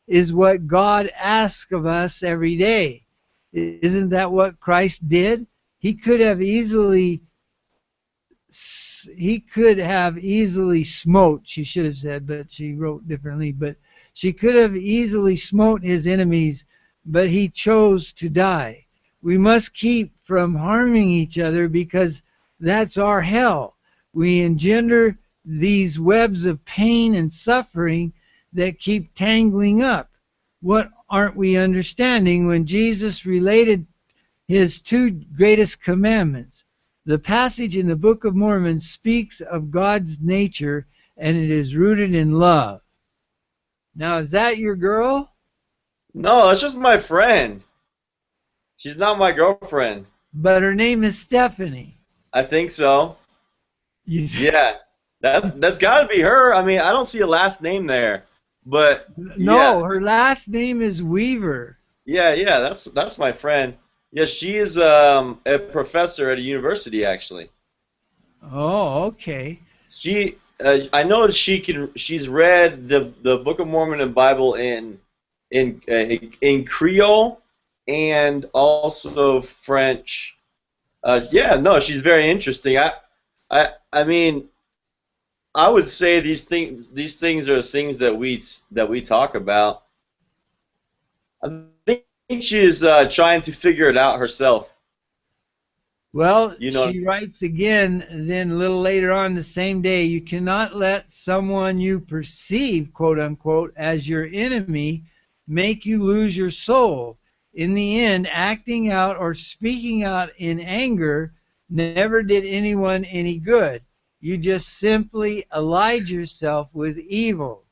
is what God asks of us every day. Isn't that what Christ did? He could have easily smote, she should have said, but she wrote differently, but she could have easily smote his enemies, but he chose to die. We must keep from harming each other because that's our hell. We engender these webs of pain and suffering that keep tangling up. What aren't we understanding when Jesus related his two greatest commandments? The passage in the Book of Mormon speaks of God's nature, and it is rooted in love. Now, is that your girl? No, it's just my friend. She's not my girlfriend. But her name is Stephanie. I think so. Yeah, that's got to be her. I mean, I don't see a last name there, but no, yeah. Her last name is Weaver. Yeah, that's my friend. Yeah, she is a professor at a university, actually. Oh, okay. She, I know that she's read the Book of Mormon and Bible in Creole and also French. Yeah, no, she's very interesting. I mean, I would say these things are things that we talk about. I think she is trying to figure it out herself. Well, You know, she writes again, then a little later on the same day, you cannot let someone you perceive, quote unquote, as your enemy make you lose your soul. In the end, acting out or speaking out in anger never did anyone any good. You just simply allied yourself with evil.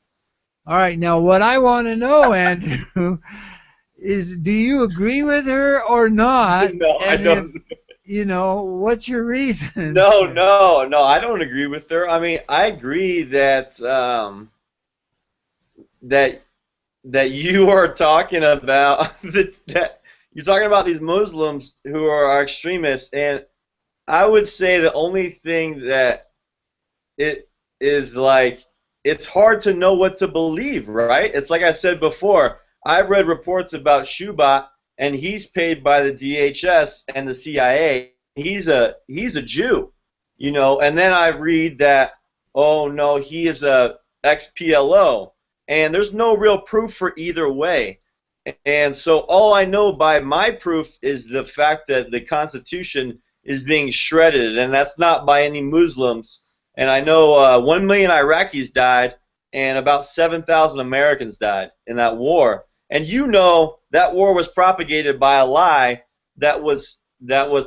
All right, now what I want to know, Andrew, is do you agree with her or not? no, I don't. What's your reason? No, I don't agree with her. I mean, I agree that that you are talking about that you're talking about these Muslims who are extremists, and I would say the only thing that it is like it's hard to know what to believe, right? It's like I said before. I've read reports about Shubat, and he's paid by the DHS and the CIA. He's a Jew, and then I read that, oh no, he is a ex-PLO, and there's no real proof for either way. And so all I know by my proof is the fact that the Constitution is being shredded, and that's not by any Muslims. And I know 1 million Iraqis died, and about 7,000 Americans died in that war. And that war was propagated by a lie that was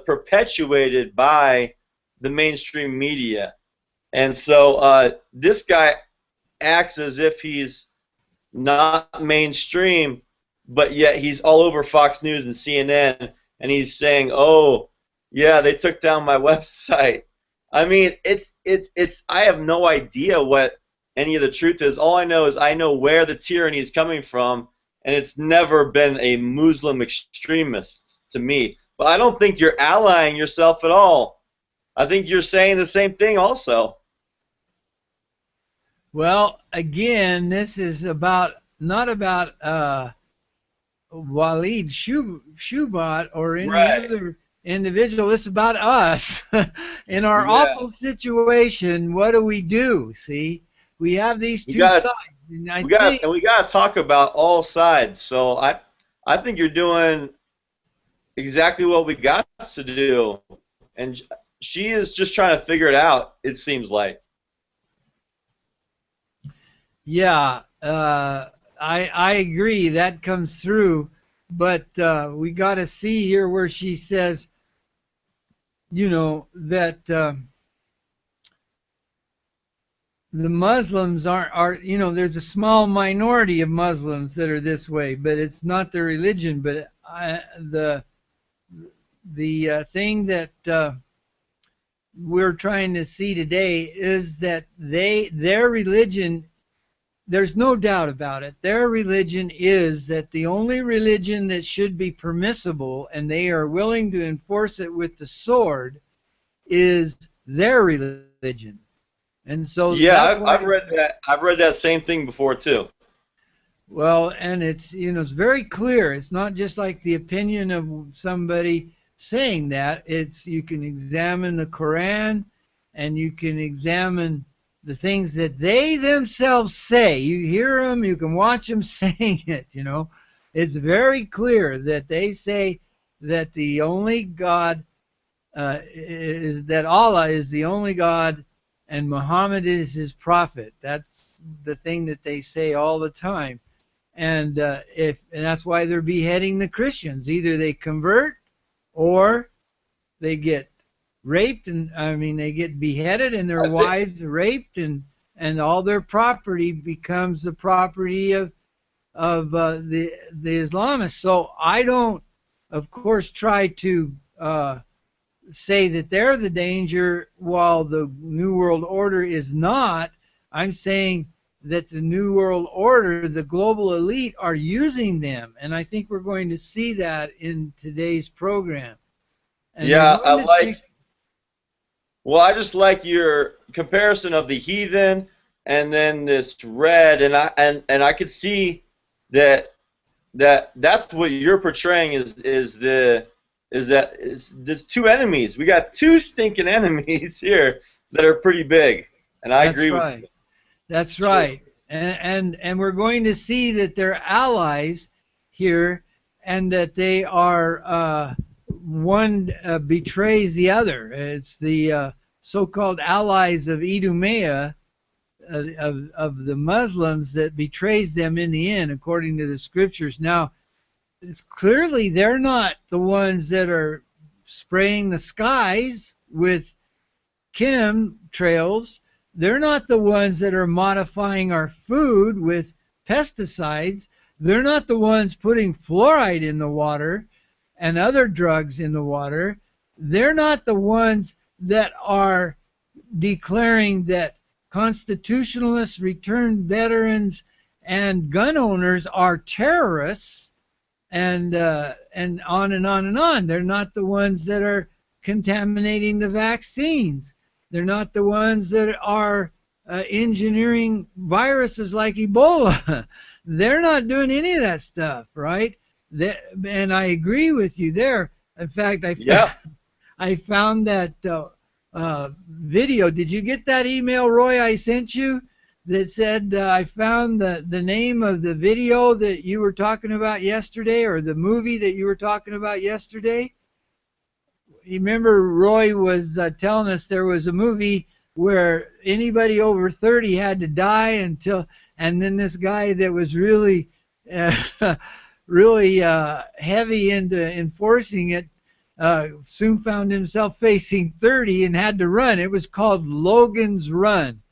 perpetuated by the mainstream media. And so this guy acts as if he's not mainstream, but yet he's all over Fox News and CNN, and he's saying, "Oh, yeah, they took down my website." I mean, it's I have no idea what any of the truth is. All I know is I know where the tyranny is coming from, and it's never been a Muslim extremist to me. But I don't think you're allying yourself at all. I think you're saying the same thing also. Well, again, this is not about Walid Shubat or any other individual. It's about us. In our awful situation, what do? See? We have these two sides. And we got to talk about all sides. So I think you're doing exactly what we got to do, and she is just trying to figure it out. It seems like. Yeah, I agree. That comes through, but we got to see here where she says, that the Muslims are there's a small minority of Muslims that are this way, but it's not their religion. But the thing that we're trying to see today is that their religion, there's no doubt about it, their religion is that the only religion that should be permissible, and they are willing to enforce it with the sword, is their religion. And so Yeah, I've read that. I've read that same thing before too. Well, and it's very clear. It's not just like the opinion of somebody saying that. It's, you can examine the Quran, and you can examine the things that they themselves say. You hear them, you can watch them saying it. It's very clear that they say that the only God is that Allah is the only God, and Muhammad is his prophet. That's the thing that they say all the time. And and that's why they're beheading the Christians. Either they convert, or they get raped, and they get beheaded, and their wives raped, and all their property becomes the property of the Islamists. So I don't, of course, try to say that they're the danger, while the New World Order is not. I'm saying that the New World Order, the global elite, are using them. And I think we're going to see that in today's program. And yeah, I just like your comparison of the heathen and then this red, and I could see that's what you're portraying is there's two enemies. We got two stinking enemies here that are pretty big, and I agree with you. That's right. And we're going to see that they're allies here, and that they are one betrays the other. It's the so-called allies of Idumea, of the Muslims, that betrays them in the end, according to the scriptures. Now, it's clearly they're not the ones that are spraying the skies with chemtrails. They're not the ones that are modifying our food with pesticides. They're not the ones putting fluoride in the water and other drugs in the water. They're not the ones that are declaring that constitutionalists, returned veterans, and gun owners are terrorists, and on and on and on. They're not the ones that are contaminating the vaccines. They're not the ones that are engineering viruses like Ebola. They're not doing any of that stuff, right? And I agree with you there. In fact, I found that video. Did you get that email, Roy, I sent you, that said I found the name of the video that you were talking about yesterday, or the movie that you were talking about yesterday? You remember Roy was telling us there was a movie where anybody over 30 had to die and then this guy that was really really heavy into enforcing it soon found himself facing 30 and had to run. It was called Logan's Run.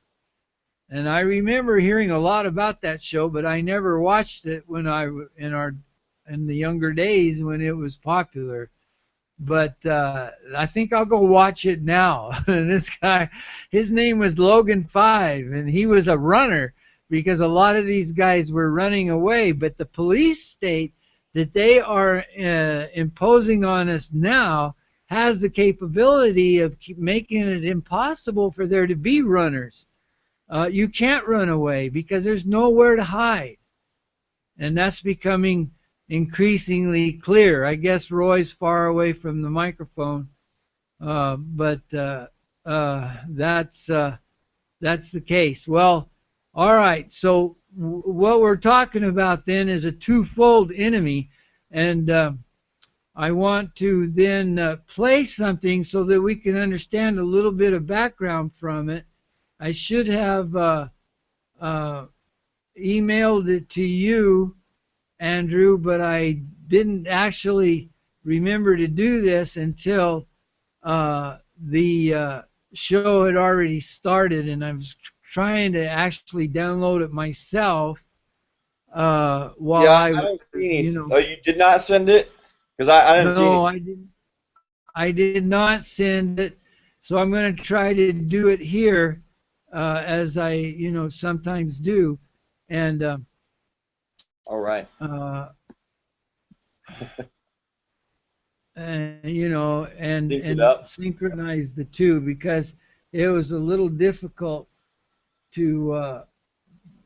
And I remember hearing a lot about that show, but I never watched it when in the younger days when it was popular. But I think I'll go watch it now. This guy, his name was Logan 5, and he was a runner, because a lot of these guys were running away. But the police state that they are imposing on us now has the capability of making it impossible for there to be runners. You can't run away because there's nowhere to hide. And that's becoming increasingly clear. I guess Roy's far away from the microphone, but that's the case. Well, all right. So what we're talking about then is a twofold enemy, and I want to then play something so that we can understand a little bit of background from it. I should have emailed it to you, Andrew, but I didn't actually remember to do this until the show had already started, and I was trying to actually download it myself while Yeah, I I was, don't see any. you know. Oh, you did not send it? Because I didn't see No, any. I didn't. I did not send it, so I'm going to try to do it here, as I, sometimes do, and All right. Sync it and up. synchronize the two, because it was a little difficult to.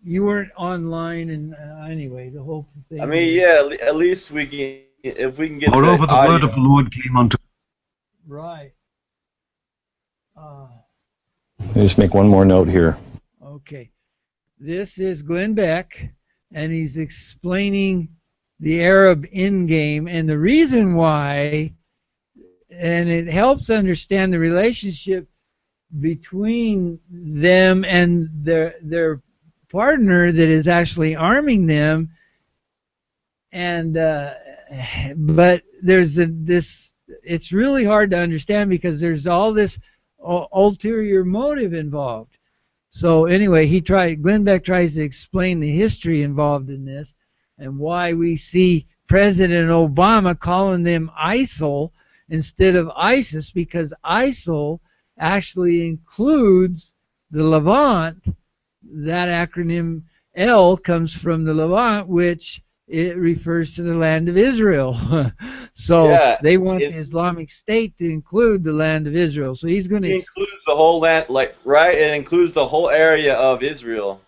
You weren't online, and anyway, the whole thing. I mean, yeah, at least we can, if we can get Moreover, the the word audio. of the Lord came unto. Right. Let me just make one more note here. Okay. This is Glenn Beck, and he's explaining the Arab endgame and the reason why, and it helps understand the relationship between them and their partner that is actually arming them. And but there's this. It's really hard to understand because there's all this ulterior motive involved. So anyway, Glenn Beck tries to explain the history involved in this and why we see President Obama calling them ISIL instead of ISIS, because ISIL actually includes the Levant. That acronym L comes from the Levant, which it refers to the land of Israel. So Yeah, they want the Islamic State to include the land of Israel. So he's going to includes the whole land, right? It includes the whole area of Israel.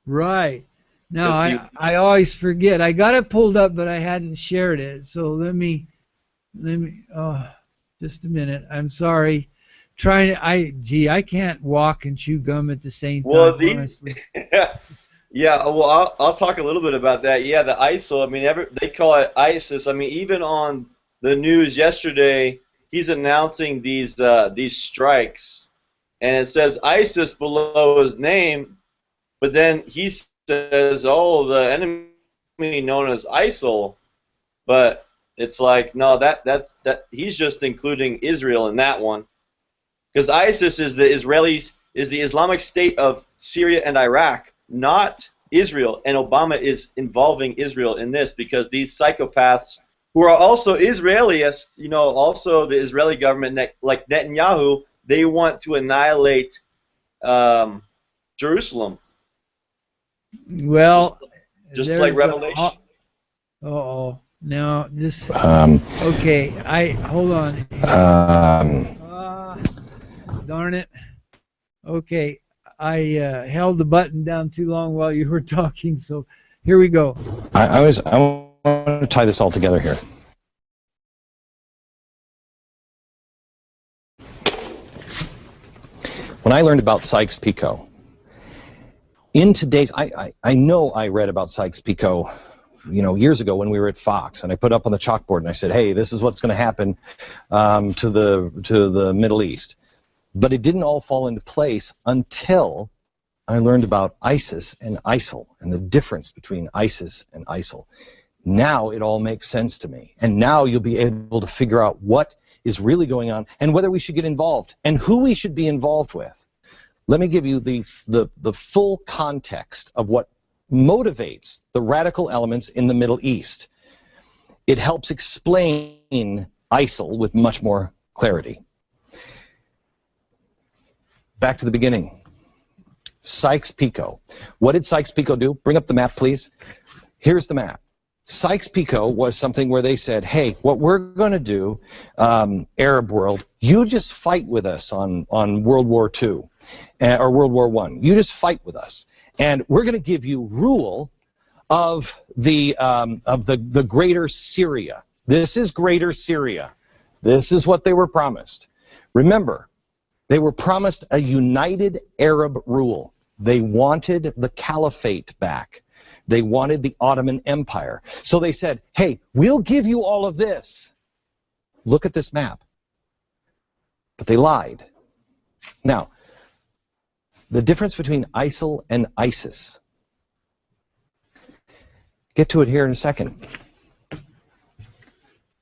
Right. Now, I always forget. I got it pulled up, but I hadn't shared it. So let me, just a minute. I'm sorry. I can't walk and chew gum at the same time, honestly. Yeah, well, I'll talk a little bit about that. Yeah, the ISIL, I mean, they call it ISIS. I mean, even on the news yesterday, he's announcing these strikes, and it says ISIS below his name, but then he says, oh, the enemy known as ISIL, but it's like, no, that he's just including Israel in that one, because ISIS is the Islamic State of Syria and Iraq, not Israel, and Obama is involving Israel in this because these psychopaths who are also Israelists, also the Israeli government, like Netanyahu, they want to annihilate Jerusalem. Well, just like Revelation. Now this. Okay, hold on. Darn it. Okay, I held the button down too long while you were talking, so here we go. I want to tie this all together here. When I learned about Sykes-Picot, in today's, I know I read about Sykes-Picot, years ago when we were at Fox, and I put up on the chalkboard and I said, hey, this is what's going to happen to the Middle East. But it didn't all fall into place until I learned about ISIS and ISIL and the difference between ISIS and ISIL. Now it all makes sense to me. And now you'll be able to figure out what is really going on and whether we should get involved and who we should be involved with. Let me give you the full context of what motivates the radical elements in the Middle East. It helps explain ISIL with much more clarity. Back to the beginning. Sykes-Picot. What did Sykes-Picot do? Bring up the map, please. Here's the map. Sykes-Picot was something where they said, hey, what we're going to do, Arab world, you just fight with us on World War II or World War I. You just fight with us. And we're going to give you rule of the greater Syria. This is greater Syria. This is what they were promised. Remember, they were promised a united Arab rule. They wanted the caliphate back. They wanted the Ottoman Empire. So they said, hey, we'll give you all of this. Look at this map. But they lied. Now, the difference between ISIL and ISIS Get to it here in a second.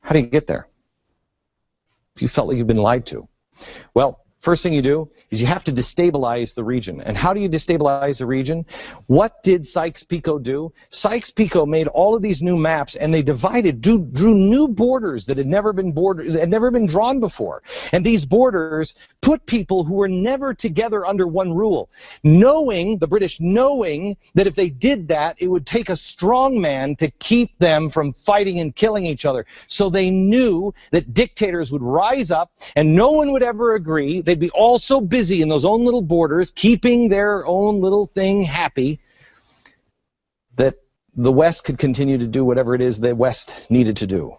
How do you get there? If you felt like you've been lied to. Well, first thing you do is you have to destabilize the region. And how do you destabilize the region? What did Sykes-Picot do? Sykes-Picot made all of these new maps, and they drew new borders that had never been drawn before. And these borders put people who were never together under one rule, the British knowing that if they did that, it would take a strong man to keep them from fighting and killing each other. So they knew that dictators would rise up, and no one would ever agree. They'd be all so busy in those own little borders, keeping their own little thing happy, that the West could continue to do whatever it is the West needed to do.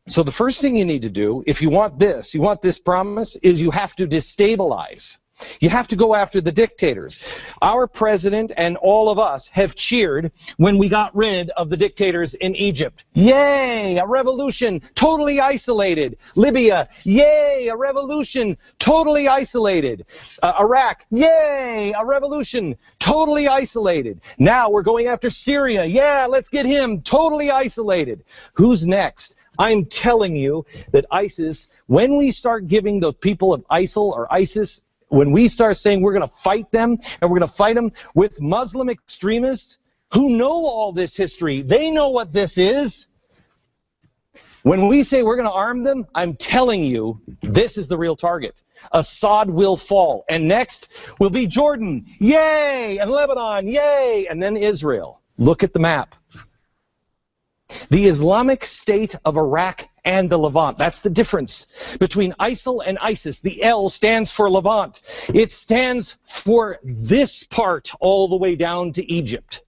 So the first thing you need to do, if you want this promise, is you have to destabilize. You have to go after the dictators. Our president and all of us have cheered when we got rid of the dictators in Egypt. Yay, a revolution, totally isolated. Libya, yay, a revolution, totally isolated. Iraq, yay, a revolution, totally isolated. Now we're going after Syria. Yeah, let's get him, totally isolated. Who's next? I'm telling you that ISIS, when we start giving the people of ISIL or ISIS, when we start saying we're going to fight them, and we're going to fight them with Muslim extremists who know all this history, they know what this is. When we say we're going to arm them, I'm telling you, this is the real target. Assad will fall. And next will be Jordan, yay, and Lebanon, yay, and then Israel. Look at the map. The Islamic State of Iraq and the Levant. That's the difference between ISIL and ISIS. The L stands for Levant. It stands for this part all the way down to Egypt.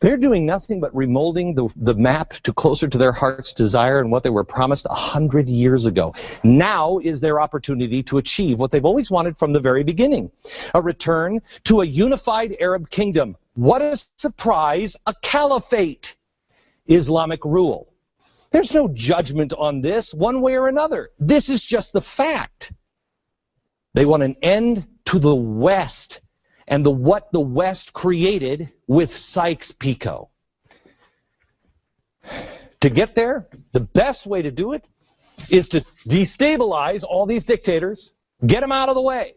They're doing nothing but remolding the map to closer to their heart's desire and what they were promised 100 years ago. Now is their opportunity to achieve what they've always wanted from the very beginning. A return to a unified Arab kingdom. What a surprise, a caliphate, Islamic rule. There's no judgment on this one way or another. This is just the fact. They want an end to the West and what the West created with Sykes-Picot. To get there, the best way to do it is to destabilize all these dictators, get them out of the way.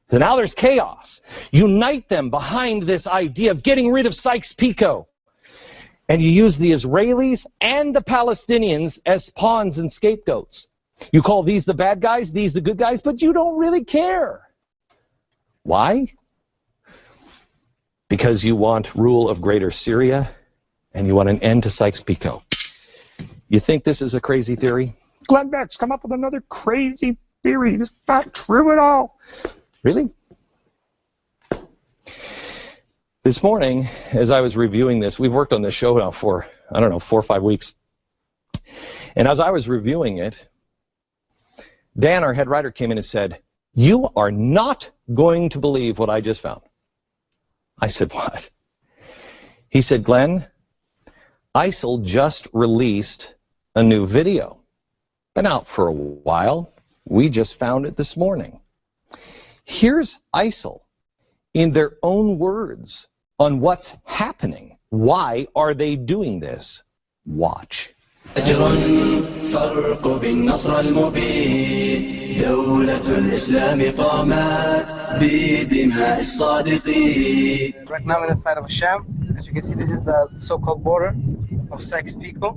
So now there's chaos. Unite them behind this idea of getting rid of Sykes-Picot. And you use the Israelis and the Palestinians as pawns and scapegoats. You call these the bad guys, these the good guys, but you don't really care. Why? Because you want rule of Greater Syria and you want an end to Sykes-Picot. You think this is a crazy theory? Glenn Beck's come up with another crazy theory. This is not true at all. Really? This morning, as I was reviewing this, we've worked on this show now for, 4 or 5 weeks. And as I was reviewing it, Dan, our head writer, came in and said, "You are not going to believe what I just found." I said, "What?" He said, "Glenn, ISIL just released a new video. Been out for a while. We just found it this morning. Here's ISIL in their own words on what's happening. Why are they doing this? Watch." Right now I'm in the side of Sham. As you can see, this is the so-called border of Sykes-Picot.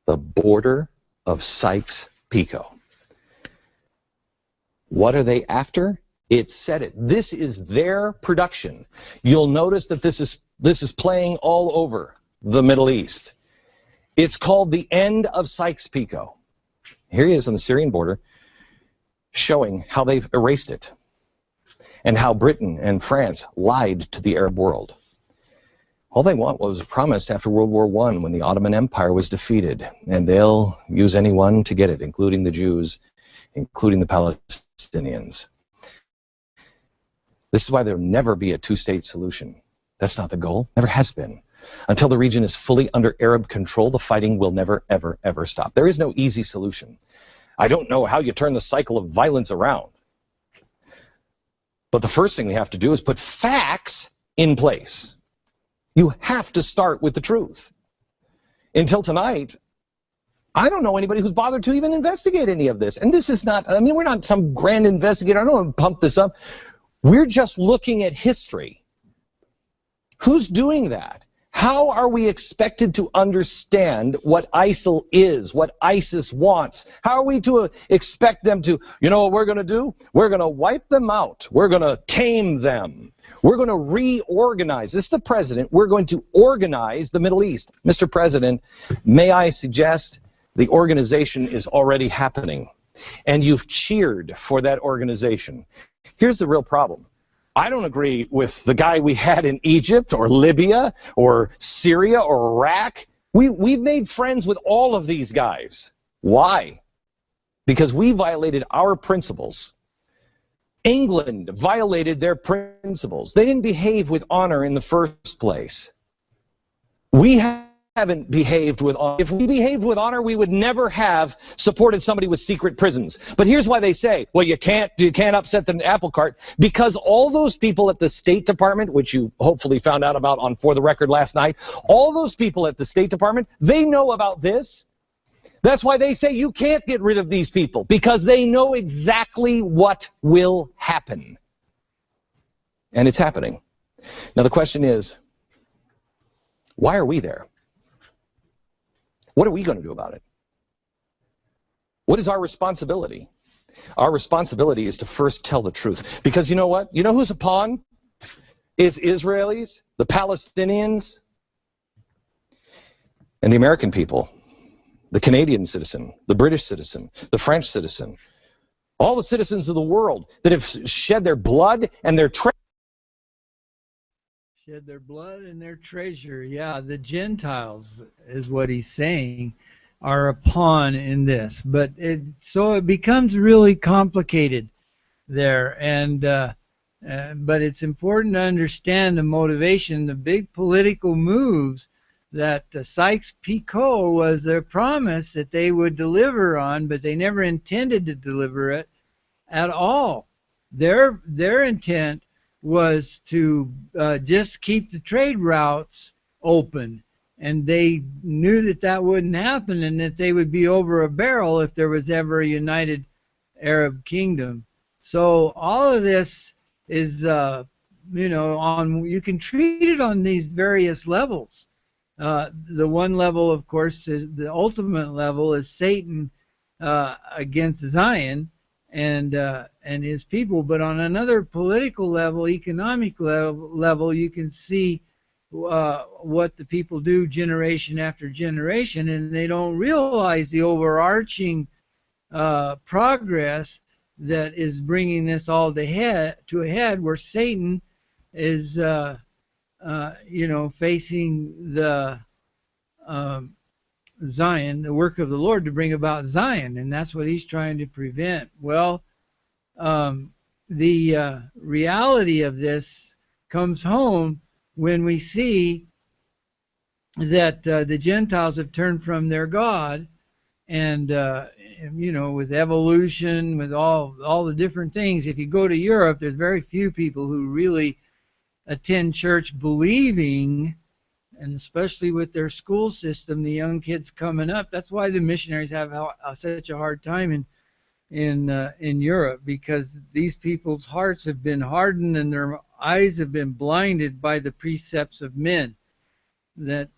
The border of Sykes-Picot. What are they after? It said it. This is their production. You'll notice that this is playing all over the Middle East. It's called the end of Sykes-Picot. Here he is on the Syrian border, showing how they've erased it and how Britain and France lied to the Arab world. All they want was promised after World War I when the Ottoman Empire was defeated, and they'll use anyone to get it, including the Jews, including the Palestinians. This is why there'll never be a two-state solution. That's not the goal. Never has been. Until the region is fully under Arab control, the fighting will never, ever, ever stop. There is no easy solution. I don't know how you turn the cycle of violence around. But the first thing we have to do is put facts in place. You have to start with the truth. Until tonight, I don't know anybody who's bothered to even investigate any of this. And this is not, I mean, we're not some grand investigator. I don't want to pump this up. We're just looking at history. Who's doing that? How are we expected to understand what ISIL is, what ISIS wants? How are we to expect them to, you know what we're going to do? We're going to wipe them out. We're going to tame them. We're going to reorganize. This is the president. We're going to organize the Middle East. Mr. President, may I suggest the organization is already happening, and you've cheered for that organization. Here's the real problem. I don't agree with the guy we had in Egypt or Libya or Syria or Iraq. We've made friends with all of these guys. Why? Because we violated our principles. England violated their principles. They didn't behave with honor in the first place. We haven't behaved with honor. If we behaved with honor, we would never have supported somebody with secret prisons. But here's why they say, well, you can't upset the apple cart, because all those people at the State Department, which you hopefully found out about on For the Record last night, all those people at the State Department, they know about this. That's why they say you can't get rid of these people, because they know exactly what will happen. And it's happening. Now the question is, why are we there? What are we going to do about it? What is our responsibility? Our responsibility is to first tell the truth. Because you know what? You know who's a pawn? It's Israelis, the Palestinians, and the American people. The Canadian citizen, the British citizen, the French citizen. All the citizens of the world that have shed their blood and their treasure. Shed their blood and their treasure. Yeah, the Gentiles is what he's saying are a pawn in this. But so it becomes really complicated there. And but it's important to understand the motivation, the big political moves that Sykes-Picot was their promise that they would deliver on, but they never intended to deliver it at all. Their intent was to just keep the trade routes open, and they knew that that wouldn't happen and that they would be over a barrel if there was ever a united Arab kingdom. So all of this is, you know, you can treat it on these various levels. The one level, of course, is the ultimate level is Satan against Zion and his people. But on another political level, economic level, you can see what the people do generation after generation, and they don't realize the overarching progress that is bringing this all to a head, where Satan is you know, facing the Zion, the work of the Lord to bring about Zion, and that's what he's trying to prevent. Well, the reality of this comes home when we see that the Gentiles have turned from their God, and you know, with evolution, with all the different things. If you go to Europe, there's very few people who really attend church believing, and especially with their school system, the young kids coming up. That's why the missionaries have such a hard time in Europe, because these people's hearts have been hardened and their eyes have been blinded by the precepts of men that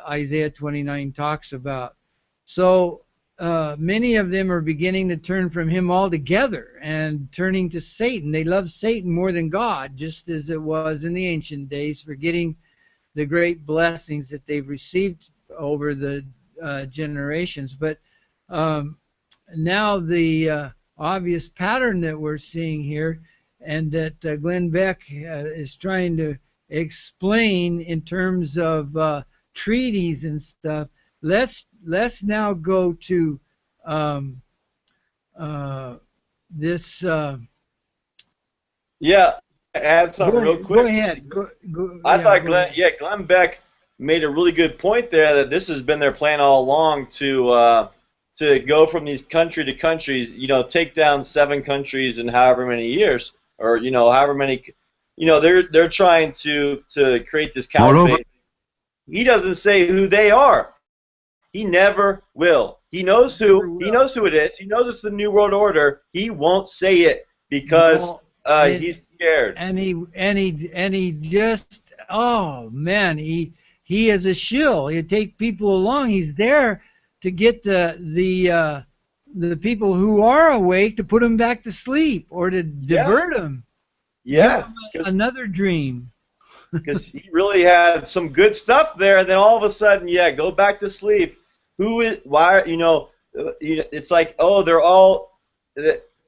Isaiah 29 talks about. So many of them are beginning to turn from him altogether and turning to Satan. They love Satan more than God, just as it was in the ancient days, forgetting the great blessings that they've received over the generations. But now the obvious pattern that we're seeing here, and that Glenn Beck is trying to explain in terms of treaties and stuff. Let's now go to this. Yeah, add something real quick. Go ahead. I thought Glenn Beck made a really good point there, that this has been their plan all along to go from these country to countries, you know, take down 7 countries in however many years, or you know, however many, they're trying to create this Moreover, caliphate. He doesn't say who they are. He never will. He knows who. He knows who it is. He knows it's the New World Order. He won't say it because he's scared. And he just, oh man, he is a shill. He'll take people along. He's there to get the people who are awake to put them back to sleep or to divert them. Yeah. Another dream. Because he really had some good stuff there, and then all of a sudden, go back to sleep. Who is? Why? It's like, oh, they're all.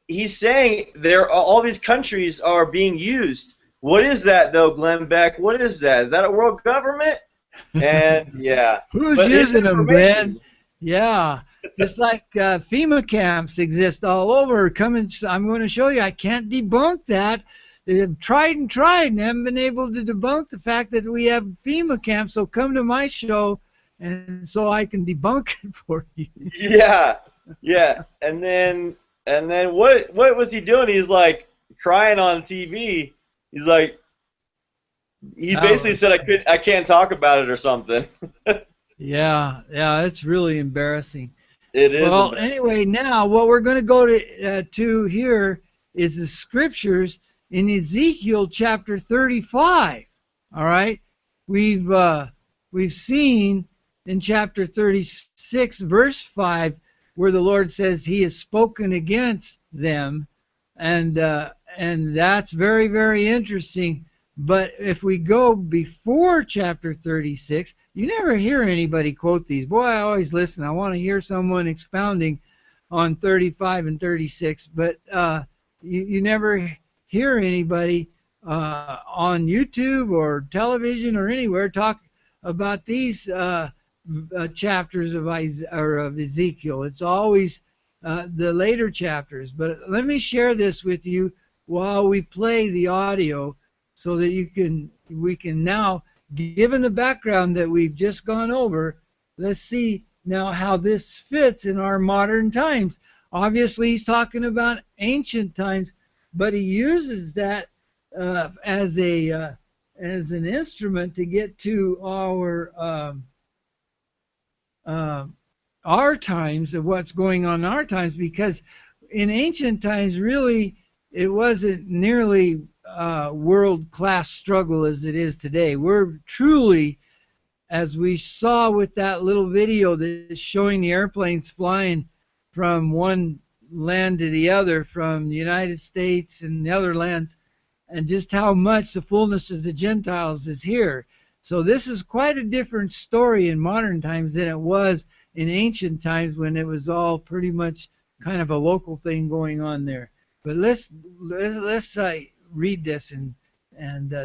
He's saying all these countries are being used. What is that though, Glenn Beck? What is that? Is that a world government? And who's using them, Glenn? Yeah, just like FEMA camps exist all over. I'm going to show you. I can't debunk that. They've tried and haven't been able to debunk the fact that we have FEMA camps. So come to my show, and so I can debunk it for you. Yeah. And then what was he doing? He's like crying on TV. He's like, he basically said I can't talk about it or something. Yeah, it's really embarrassing. It is. Well, anyway, now what we're going to go to here is the scriptures in Ezekiel chapter 35. All right, we've seen in chapter 36, verse 5, where the Lord says He has spoken against them, and that's very, very interesting. But if we go before chapter 36, you never hear anybody quote these. Boy, I always listen. I want to hear someone expounding on 35 and 36, but you never hear anybody on YouTube or television or anywhere talk about these chapters of Ezekiel. It's always the later chapters. But let me share this with you while we play the audio, so that we can now, given the background that we've just gone over, let's see now how this fits in our modern times. Obviously, he's talking about ancient times, but he uses that as an instrument to get to our times, of what's going on in our times, because in ancient times, really, it wasn't nearly world-class struggle as it is today. We're truly, as we saw with that little video that's showing the airplanes flying from one land to the other, from the United States and the other lands, and just how much the fullness of the Gentiles is here. So this is quite a different story in modern times than it was in ancient times, when it was all pretty much kind of a local thing going on there. But let's read this and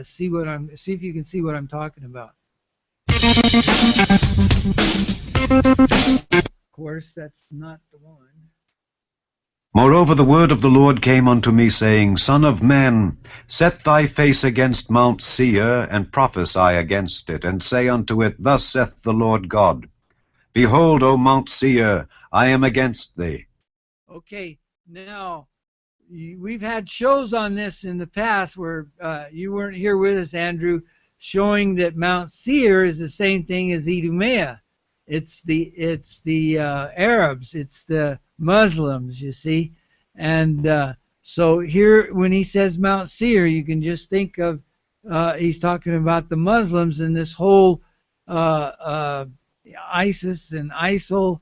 see if you can see what I'm talking about. Of course, that's not the one. Moreover, the word of the Lord came unto me, saying, Son of man, set thy face against Mount Seir, and prophesy against it, and say unto it, Thus saith the Lord God, Behold, O Mount Seir, I am against thee. Okay, now, we've had shows on this in the past where you weren't here with us, Andrew, showing that Mount Seir is the same thing as Idumea. It's the Arabs, it's the Muslims, you see. And so here, when he says Mount Seir, you can just think of he's talking about the Muslims and this whole ISIS and ISIL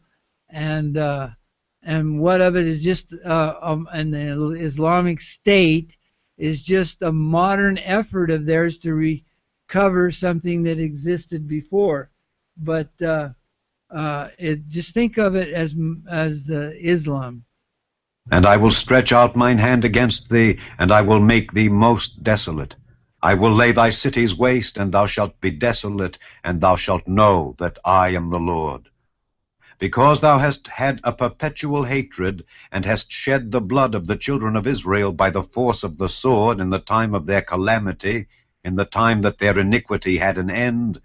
and what of it is just and the Islamic State is just a modern effort of theirs to recover something that existed before. But just think of it as Islam. And I will stretch out mine hand against thee, and I will make thee most desolate. I will lay thy cities waste, and thou shalt be desolate, and thou shalt know that I am the Lord. Because thou hast had a perpetual hatred, and hast shed the blood of the children of Israel by the force of the sword in the time of their calamity, in the time that their iniquity had an end,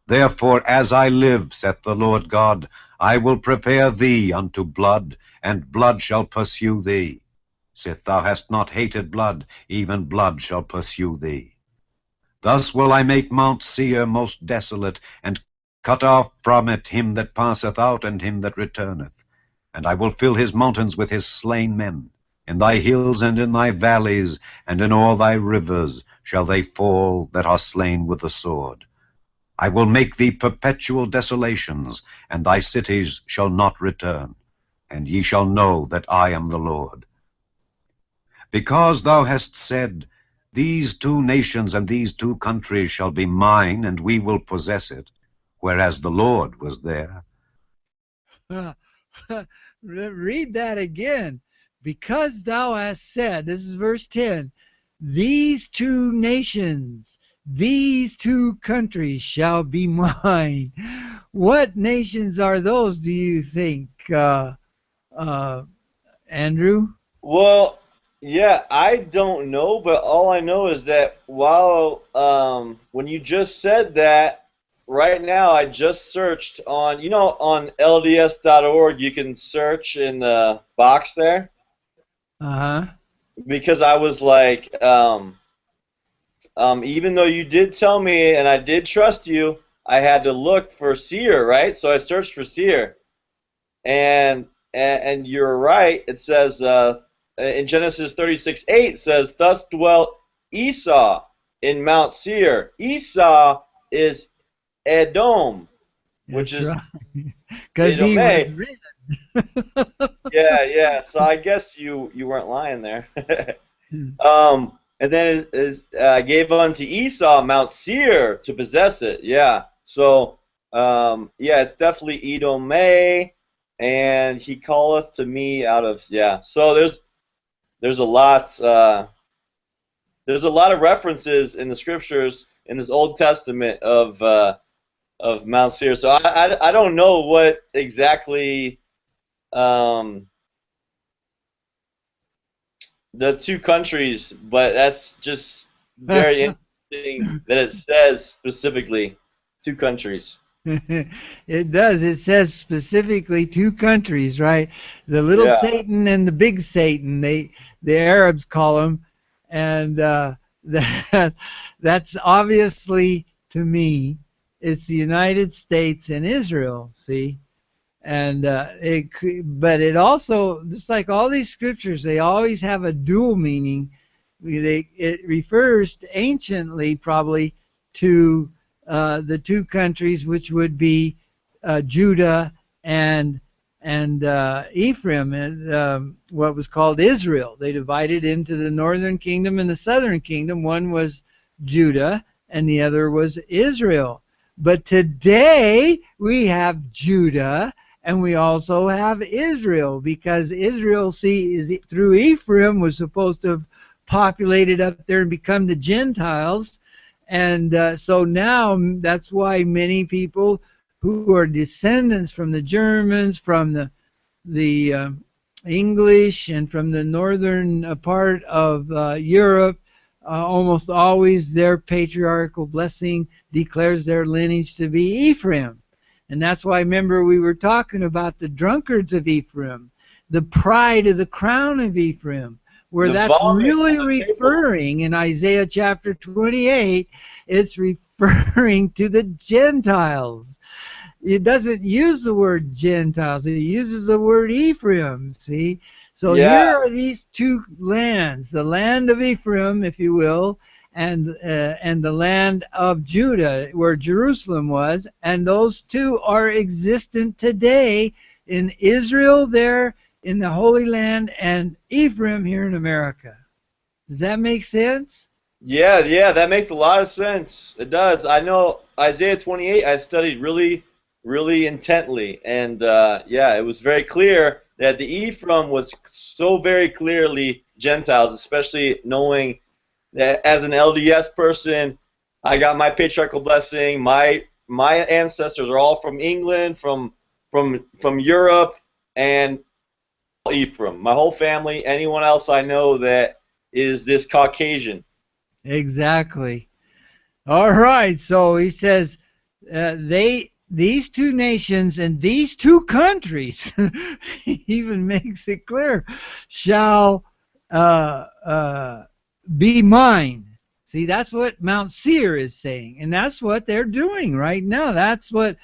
therefore, as I live, saith the Lord God, I will prepare thee unto blood, and blood shall pursue thee. Sith thou hast not hated blood, even blood shall pursue thee. Thus will I make Mount Seir most desolate, and cut off from it him that passeth out, and him that returneth. And I will fill his mountains with his slain men. In thy hills and in thy valleys, and in all thy rivers, shall they fall that are slain with the sword. I will make thee perpetual desolations, and thy cities shall not return. And ye shall know that I am the Lord. Because thou hast said, These two nations and these two countries shall be mine, and we will possess it, whereas the Lord was there. Read that again. Because thou hast said, this is verse 10, these two nations, these two countries shall be mine. What nations are those, do you think, Andrew? Well, yeah, I don't know, but all I know is that while when you just said that, right now I just searched on, on LDS.org, you can search in the box there. Uh-huh. Because I was like, even though you did tell me and I did trust you, I had to look for seer, right? So I searched for seer. And you're right. It says in Genesis 36:8 says, "Thus dwelt Esau in Mount Seir." Esau is Edom, which is because he was written. Yeah. So I guess you weren't lying there. And then it gave unto Esau Mount Seir to possess it. Yeah. So it's definitely Edom, and he calleth to me out of So there's a lot of references in the scriptures in this Old Testament of Mount Seir. So I don't know what exactly the two countries, but that's just very interesting that it says specifically two countries. It does. It says specifically two countries, right? The little Satan and the big Satan. The Arabs call them, and that's obviously, to me, it's the United States and Israel. See, and but it also, just like all these scriptures, they always have a dual meaning. It refers anciently probably to the two countries, which would be Judah and Ephraim, and what was called Israel. They divided into the northern kingdom and the southern kingdom. One was Judah and the other was Israel. But today we have Judah and we also have Israel, because Israel, through Ephraim, was supposed to have populated up there and become the Gentiles. And so now that's why many people who are descendants from the Germans, from the English, and from the northern part of Europe, almost always their patriarchal blessing declares their lineage to be Ephraim. And that's why, remember, we were talking about the drunkards of Ephraim, the pride of the crown of Ephraim, where that's really referring in Isaiah chapter 28, it's referring to the Gentiles. It doesn't use the word Gentiles, it uses the word Ephraim, see? So here are these two lands, the land of Ephraim, if you will, and the land of Judah, where Jerusalem was, and those two are existent today in Israel there in the Holy Land, and Ephraim here in America. Does that make sense? Yeah, that makes a lot of sense. It does. I know Isaiah 28 I studied really, really intently, and it was very clear that the Ephraim was so very clearly Gentiles, especially knowing that as an LDS person, I got my patriarchal blessing. My ancestors are all from England, from Europe, and Ephraim. My whole family, anyone else I know that is this Caucasian. Exactly. All right. So he says these two nations and these two countries, he even makes it clear, shall be mine. See, that's what Mount Seir is saying, and that's what they're doing right now. That's what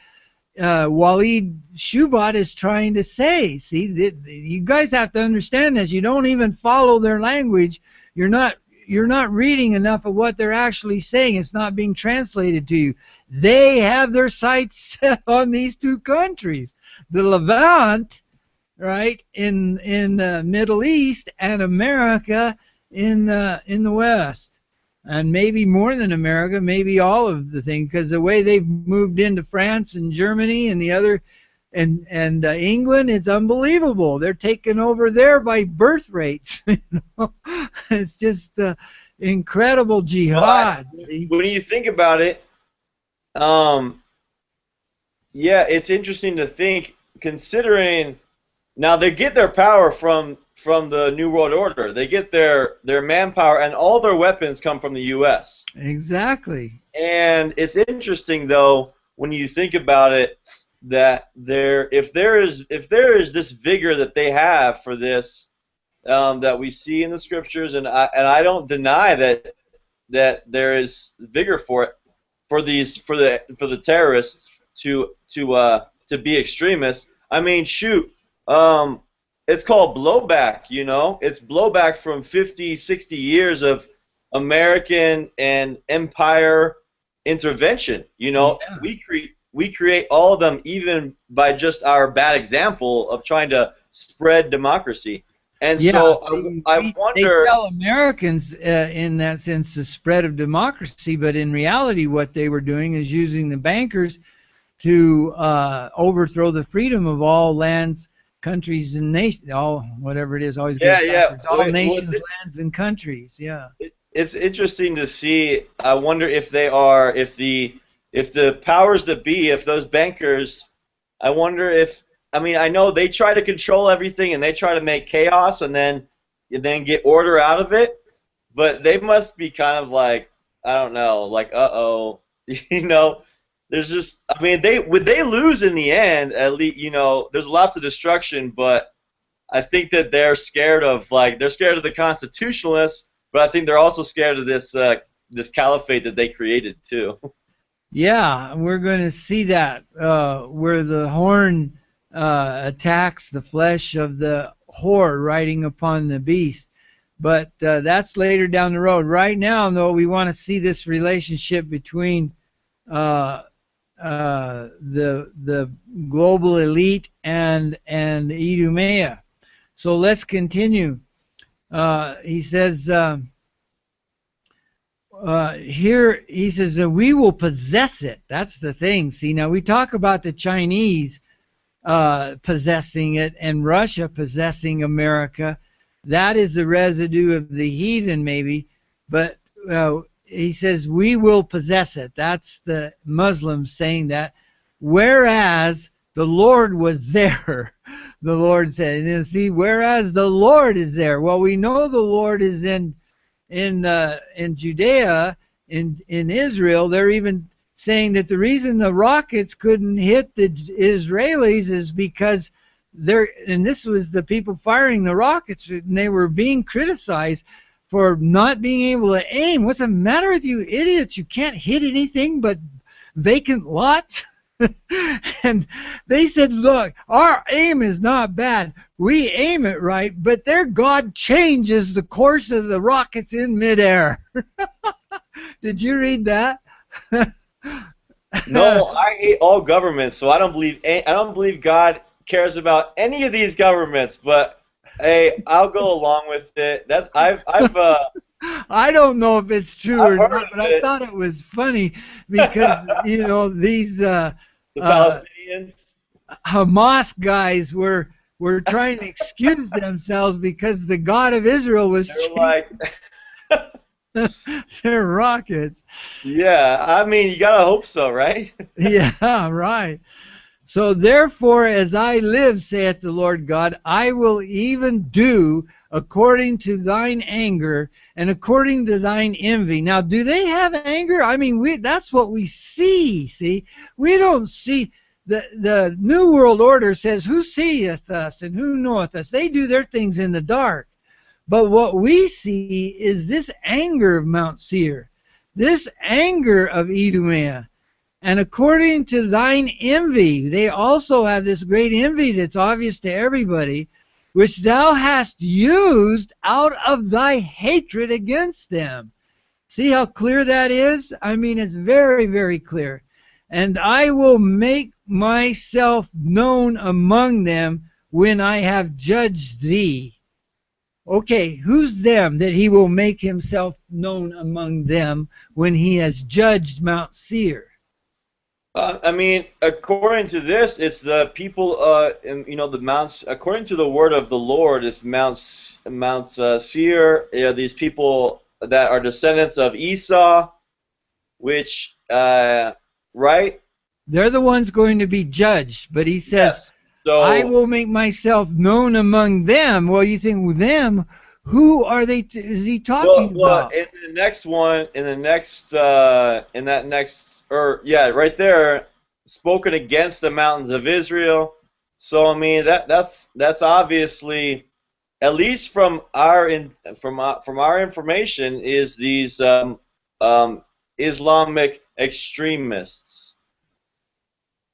Walid Shubat is trying to say. See, you guys have to understand this. You don't even follow their language. You're not reading enough of what they're actually saying. It's not being translated to you. They have their sights set on these two countries, the Levant, right, in the Middle East, and America in the West. And maybe more than America, maybe all of the things, because the way they've moved into France and Germany and the other, and England, it's unbelievable. They're taken over there by birth rates. It's just incredible jihad. When you think about it, yeah, it's interesting to think, considering now they get their power from the New World Order. They get their manpower, and all their weapons come from the U.S. Exactly. And it's interesting, though, when you think about it, that if there is this vigor that they have for this, that we see in the scriptures, and I don't deny that there is vigor for it, for the terrorists to be extremists. I mean, shoot. It's called blowback, you know? It's blowback from 50, 60 years of American and empire intervention, you know? Yeah. We create all of them even by just our bad example of trying to spread democracy. And yeah, so I wonder... They tell Americans in that sense the spread of democracy, but in reality what they were doing is using the bankers to overthrow the freedom of all lands, countries, and nations, all whatever it is, always all nations, lands, and countries. Yeah. It's interesting to see. I wonder if they are, if the powers that be, if those bankers, I wonder if, I mean, I know they try to control everything and they try to make chaos and then get order out of it, but they must be kind of like, I don't know, like you know. There's just, I mean, would they lose in the end? At least, you know, there's lots of destruction, but I think that they're scared of the constitutionalists, but I think they're also scared of this caliphate that they created too. Yeah, we're going to see that where the horn attacks the flesh of the whore riding upon the beast. But that's later down the road. Right now, though, we want to see this relationship between the global elite and Idumea. So let's continue. He says here, he says that we will possess it. That's the thing. See, now we talk about the Chinese possessing it and Russia possessing America. That is the residue of the heathen, maybe, but he says we will possess it. That's the Muslims saying that. Whereas the Lord was there, the Lord said. And then see, whereas the Lord is there. Well, we know the Lord is in Judea, in Israel. They're even saying that the reason the rockets couldn't hit the Israelis is because and this was the people firing the rockets, and they were being criticized for not being able to aim. What's the matter with you idiots? You can't hit anything but vacant lots? And they said, look, our aim is not bad. We aim it right, but their God changes the course of the rockets in midair. Did you read that? No, I hate all governments, so I don't believe God cares about any of these governments, but hey, I'll go along with it. I don't know if it's true or not, but I thought it was funny because you know these the Palestinians, Hamas guys were trying to excuse themselves because the God of Israel was their rockets. Yeah, I mean you gotta hope so, right? Yeah, right. So therefore, as I live, saith the Lord God, I will even do according to thine anger and according to thine envy. Now, do they have anger? I mean, that's what we see, see? We don't see. The New World Order says, who seeth us and who knoweth us? They do their things in the dark. But what we see is this anger of Mount Seir. this anger of Idumea. And according to thine envy, they also have this great envy that's obvious to everybody, which thou hast used out of thy hatred against them. See how clear that is? I mean, it's very, very clear. And I will make myself known among them when I have judged thee. Okay, who's them that he will make himself known among them when he has judged Mount Seir? I mean, according to this, it's the people, the mounts. According to the word of the Lord, it's Mount Seir. These people that are descendants of Esau, which, right? They're the ones going to be judged. But he says, yes. So, I will make myself known among them. Well, you think, with them, who are they? Is he talking about? In the next one, right there, spoken against the mountains of Israel. So I mean that's obviously, at least from our information, is these Islamic extremists.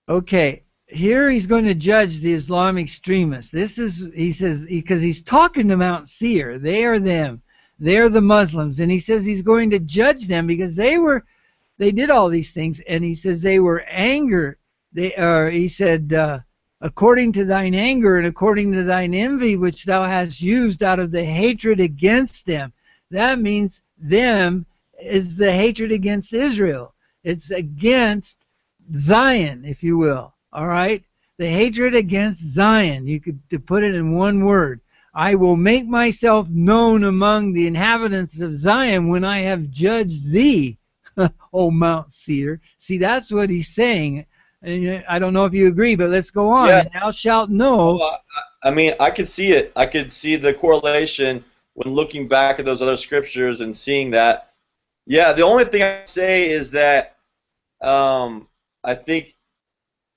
Okay, here he's going to judge the Islamic extremists. This is, he says, because he's talking to Mount Seir. They are them. They're the Muslims, and he says he's going to judge them because they did all these things, and he says they were anger. He said, according to thine anger and according to thine envy, which thou hast used out of the hatred against them. That means them is the hatred against Israel. It's against Zion, if you will. All right? The hatred against Zion. You could to put it in one word. I will make myself known among the inhabitants of Zion when I have judged thee, O Mount Seir. See, that's what he's saying. And I don't know if you agree, but let's go on. Yeah. And thou shalt know. Well, I mean, I could see it. I could see the correlation when looking back at those other scriptures and seeing that. Yeah, the only thing I say is that I think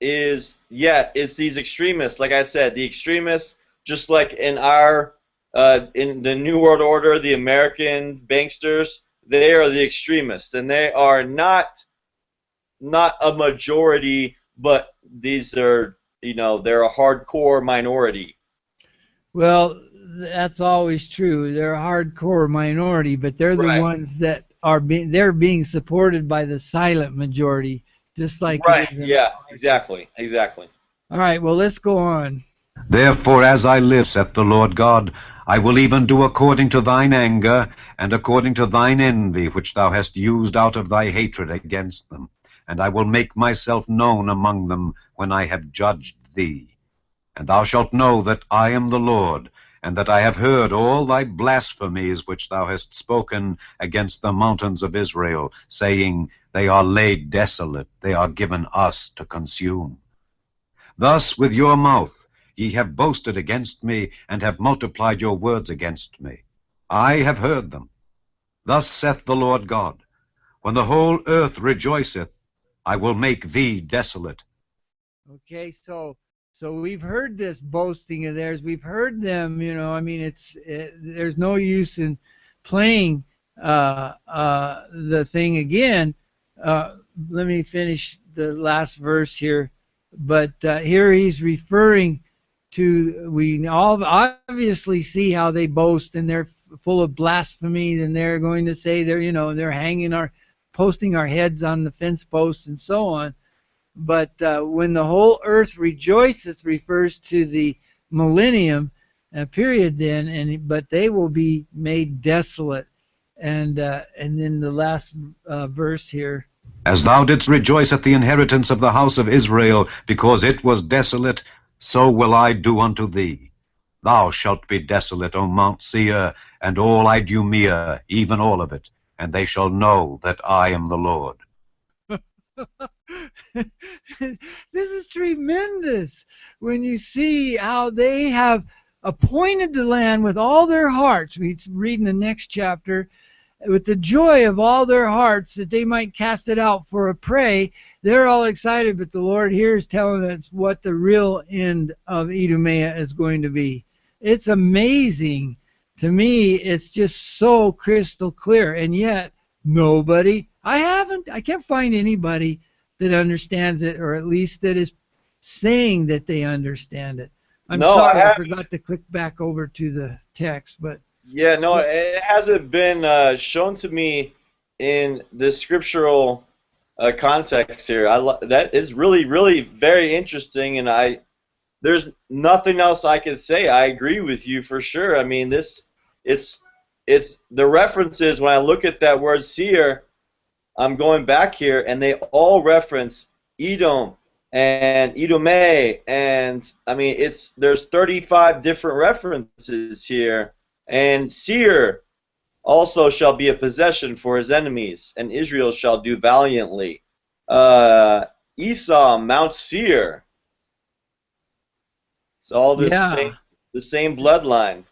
it's these extremists. Like I said, the extremists, just like in our in the New World Order, the American banksters, they are the extremists, and they are not a majority, but these are, they're a hardcore minority. Well, that's always true. They're a hardcore minority, but they're the ones that are being supported by the silent majority, just like right. Yeah, exactly. All right, well, let's go on. Therefore, as I live, saith the Lord God, I will even do according to thine anger, and according to thine envy, which thou hast used out of thy hatred against them. And I will make myself known among them when I have judged thee. And thou shalt know that I am the Lord, and that I have heard all thy blasphemies which thou hast spoken against the mountains of Israel, saying, They are laid desolate, they are given us to consume. Thus with your mouth ye have boasted against me, and have multiplied your words against me. I have heard them. Thus saith the Lord God, When the whole earth rejoiceth, I will make thee desolate. Okay, so we've heard this boasting of theirs. We've heard them, I mean, there's no use in playing the thing again. Let me finish the last verse here. But here he's referring to, we all obviously see how they boast, and they're full of blasphemies, and they're going to say they're posting our heads on the fence posts and so on. But when the whole earth rejoiceth refers to the millennium period then, but they will be made desolate. And then the last verse here. As thou didst rejoice at the inheritance of the house of Israel, because it was desolate, so will I do unto thee. Thou shalt be desolate, O Mount Seir, and all Idumea, even all of it, and they shall know that I am the Lord. This is tremendous when you see how they have appointed the land with all their hearts. We read in the next chapter, with the joy of all their hearts, that they might cast it out for a prey. They're all excited, but the Lord here is telling us what the real end of Idumea is going to be. It's amazing. To me, it's just so crystal clear, and yet nobody, I can't find anybody that understands it, or at least that is saying that they understand it. I'm No, sorry, I I have. forgot to click back over to the text, but Yeah, no, it hasn't been shown to me in the scriptural context here. That is really, really very interesting, and there's nothing else I can say. I agree with you for sure. I mean, it's the references when I look at that word seer. I'm going back here, and they all reference Edom and Edomay, and I mean, there's 35 different references here, and seer also shall be a possession for his enemies, and Israel shall do valiantly. Esau, Mount Seir. It's all yeah. the same bloodline.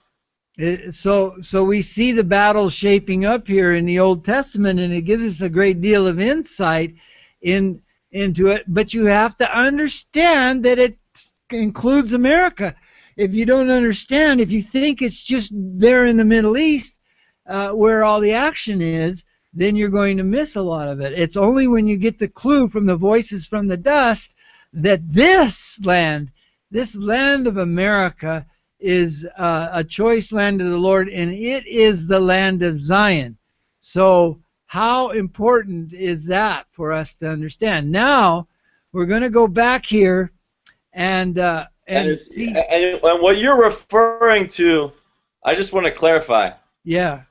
So we see the battle shaping up here in the Old Testament, and it gives us a great deal of insight into it. But you have to understand that it includes America. If you don't understand, if you think it's just there in the Middle East where all the action is, then you're going to miss a lot of it. It's only when you get the clue from the voices from the dust that this land of America is a choice land of the Lord, and it is the land of Zion. So how important is that for us to understand? Now we're going to go back here and see. And what you're referring to, I just want to clarify. Yeah.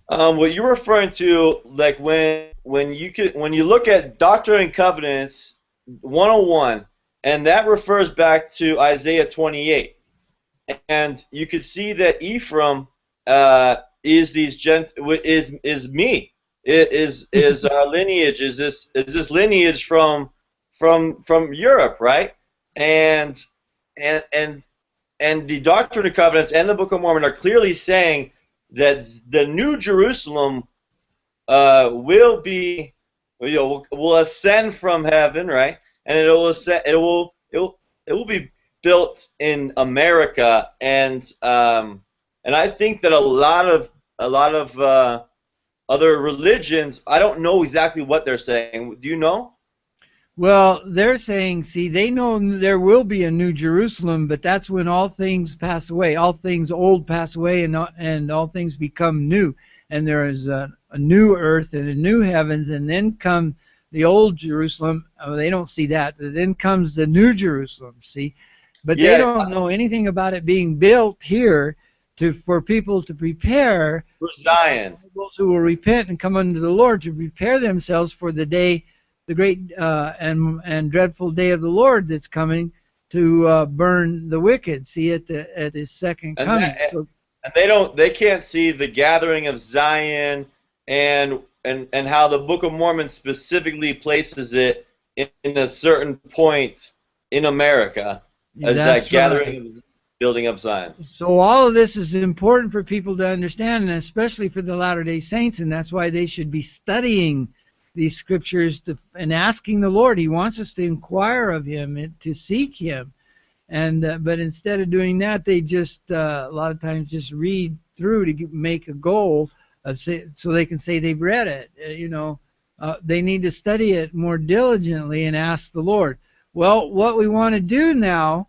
What you're referring to, like when you look at Doctrine and Covenants 101, and that refers back to Isaiah 28. And you could see that Ephraim is me. It is our lineage. Is this lineage from Europe, right? And the Doctrine and Covenants and the Book of Mormon are clearly saying that the New Jerusalem will ascend from heaven, right? And it will be built in America, and I think that a lot of other religions, I don't know exactly what they're saying. Do you know? Well, they're saying, see, they know there will be a new Jerusalem, but that's when all things pass away. All things old pass away, and all things become new. And there is a new earth and a new heavens, and then come the old Jerusalem. Oh, they don't see that. Then comes the new Jerusalem, see? But they don't know anything about it being built here for people to prepare for Zion. Those who will repent and come unto the Lord, to prepare themselves for the day, the great and dreadful day of the Lord that's coming to burn the wicked. See, at His second coming. And they can't see the gathering of Zion and how the Book of Mormon specifically places it in a certain point in America. As that gathering, right. Building up Zion. So all of this is important for people to understand, and especially for the Latter-day Saints, and that's why they should be studying these scriptures and asking the Lord. He wants us to inquire of Him and to seek Him, but instead of doing that, they just a lot of times just read through to make a goal of so they can say they've read it. They need to study it more diligently and ask the Lord. Well, what we want to do now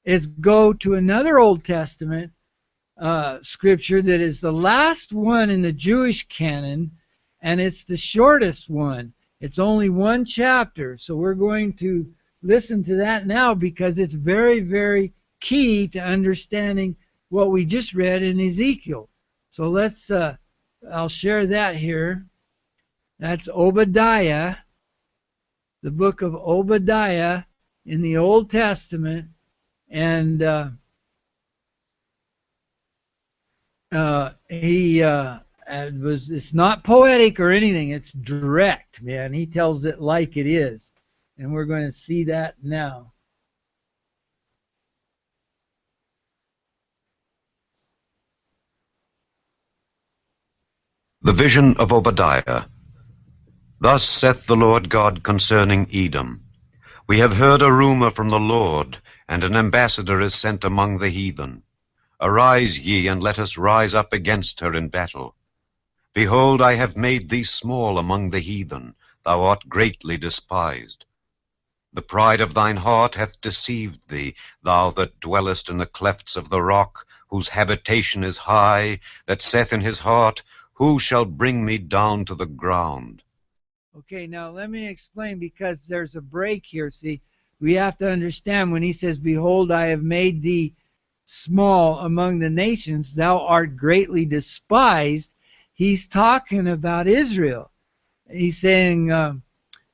is go to another Old Testament scripture that is the last one in the Jewish canon, and it's the shortest one. It's only one chapter, so we're going to listen to that now because it's very, very key to understanding what we just read in Ezekiel. So let's, I'll share that here. That's Obadiah. The book of Obadiah in the Old Testament, and it's not poetic or anything, it's direct, man. He tells it like it is, and we're going to see that now. The vision of Obadiah. Thus saith the Lord God concerning Edom. We have heard a rumor from the Lord, and an ambassador is sent among the heathen. Arise ye, and let us rise up against her in battle. Behold, I have made thee small among the heathen. Thou art greatly despised. The pride of thine heart hath deceived thee, thou that dwellest in the clefts of the rock, whose habitation is high, that saith in his heart, Who shall bring me down to the ground? Okay, now let me explain, because there's a break here. See, we have to understand when he says, Behold, I have made thee small among the nations, thou art greatly despised. He's talking about Israel. He's saying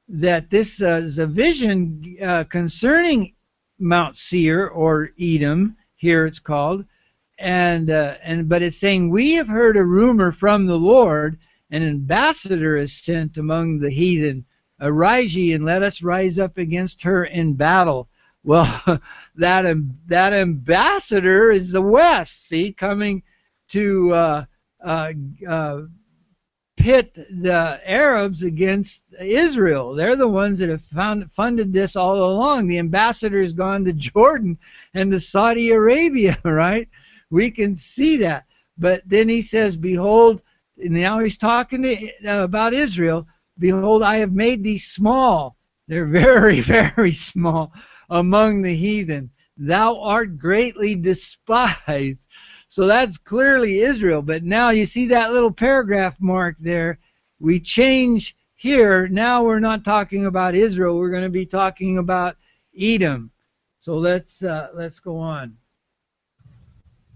that this is a vision concerning Mount Seir, or Edom, here it's called, but it's saying, we have heard a rumor from the Lord, an ambassador is sent among the heathen. Arise ye, and let us rise up against her in battle. Well, that ambassador is the West, see, coming to pit the Arabs against Israel. They're the ones that have funded this all along. The ambassador has gone to Jordan and to Saudi Arabia, right? We can see that. But then he says, Behold, and now he's talking about Israel. Behold, I have made thee small. They're very, very small among the heathen. Thou art greatly despised. So that's clearly Israel. But now you see that little paragraph mark there. We change here. Now we're not talking about Israel. We're going to be talking about Edom. So let's go on.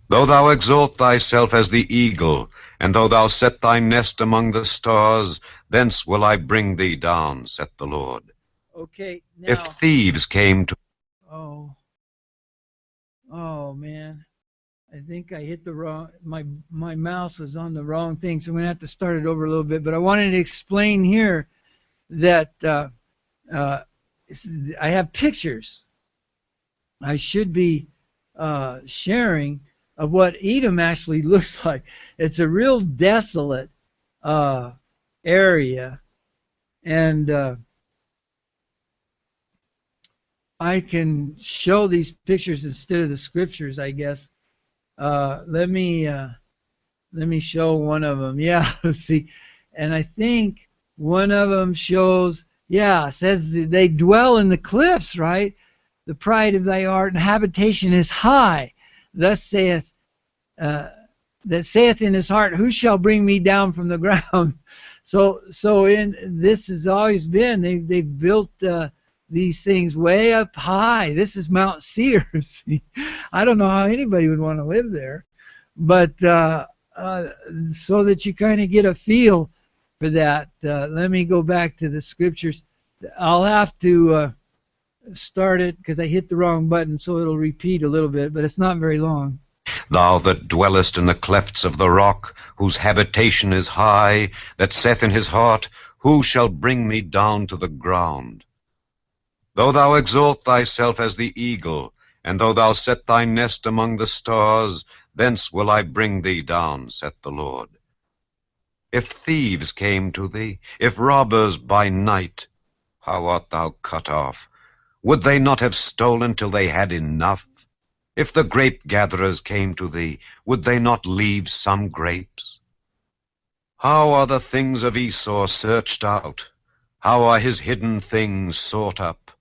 Though thou exalt thyself as the eagle, and though thou set thy nest among the stars, thence will I bring thee down, saith the Lord. Okay, now. If thieves came to... Oh, man. I think I hit the wrong, my mouse was on the wrong thing, so I'm going to have to start it over a little bit. But I wanted to explain here that I have pictures I should be sharing of what Edom actually looks like. It's a real desolate area, and I can show these pictures instead of the scriptures, I guess. Let me show one of them. Yeah, see, and I think one of them shows, yeah, says they dwell in the cliffs, right? The pride of thy heart and habitation is high. Thus saith, that saith in his heart, Who shall bring me down from the ground? So this has always been, they've built these things way up high. This is Mount Seir. See, I don't know how anybody would want to live there, but so that you kind of get a feel for that. Let me go back to the scriptures. I'll have to start it because I hit the wrong button, so it'll repeat a little bit, but it's not very long. Thou that dwellest in the clefts of the rock, whose habitation is high, that saith in his heart, Who shall bring me down to the ground? Though thou exalt thyself as the eagle, and though thou set thy nest among the stars, thence will I bring thee down, saith the Lord. If thieves came to thee, if robbers by night, how art thou cut off? Would they not have stolen till they had enough? If the grape-gatherers came to thee, would they not leave some grapes? How are the things of Esau searched out? How are his hidden things sought up?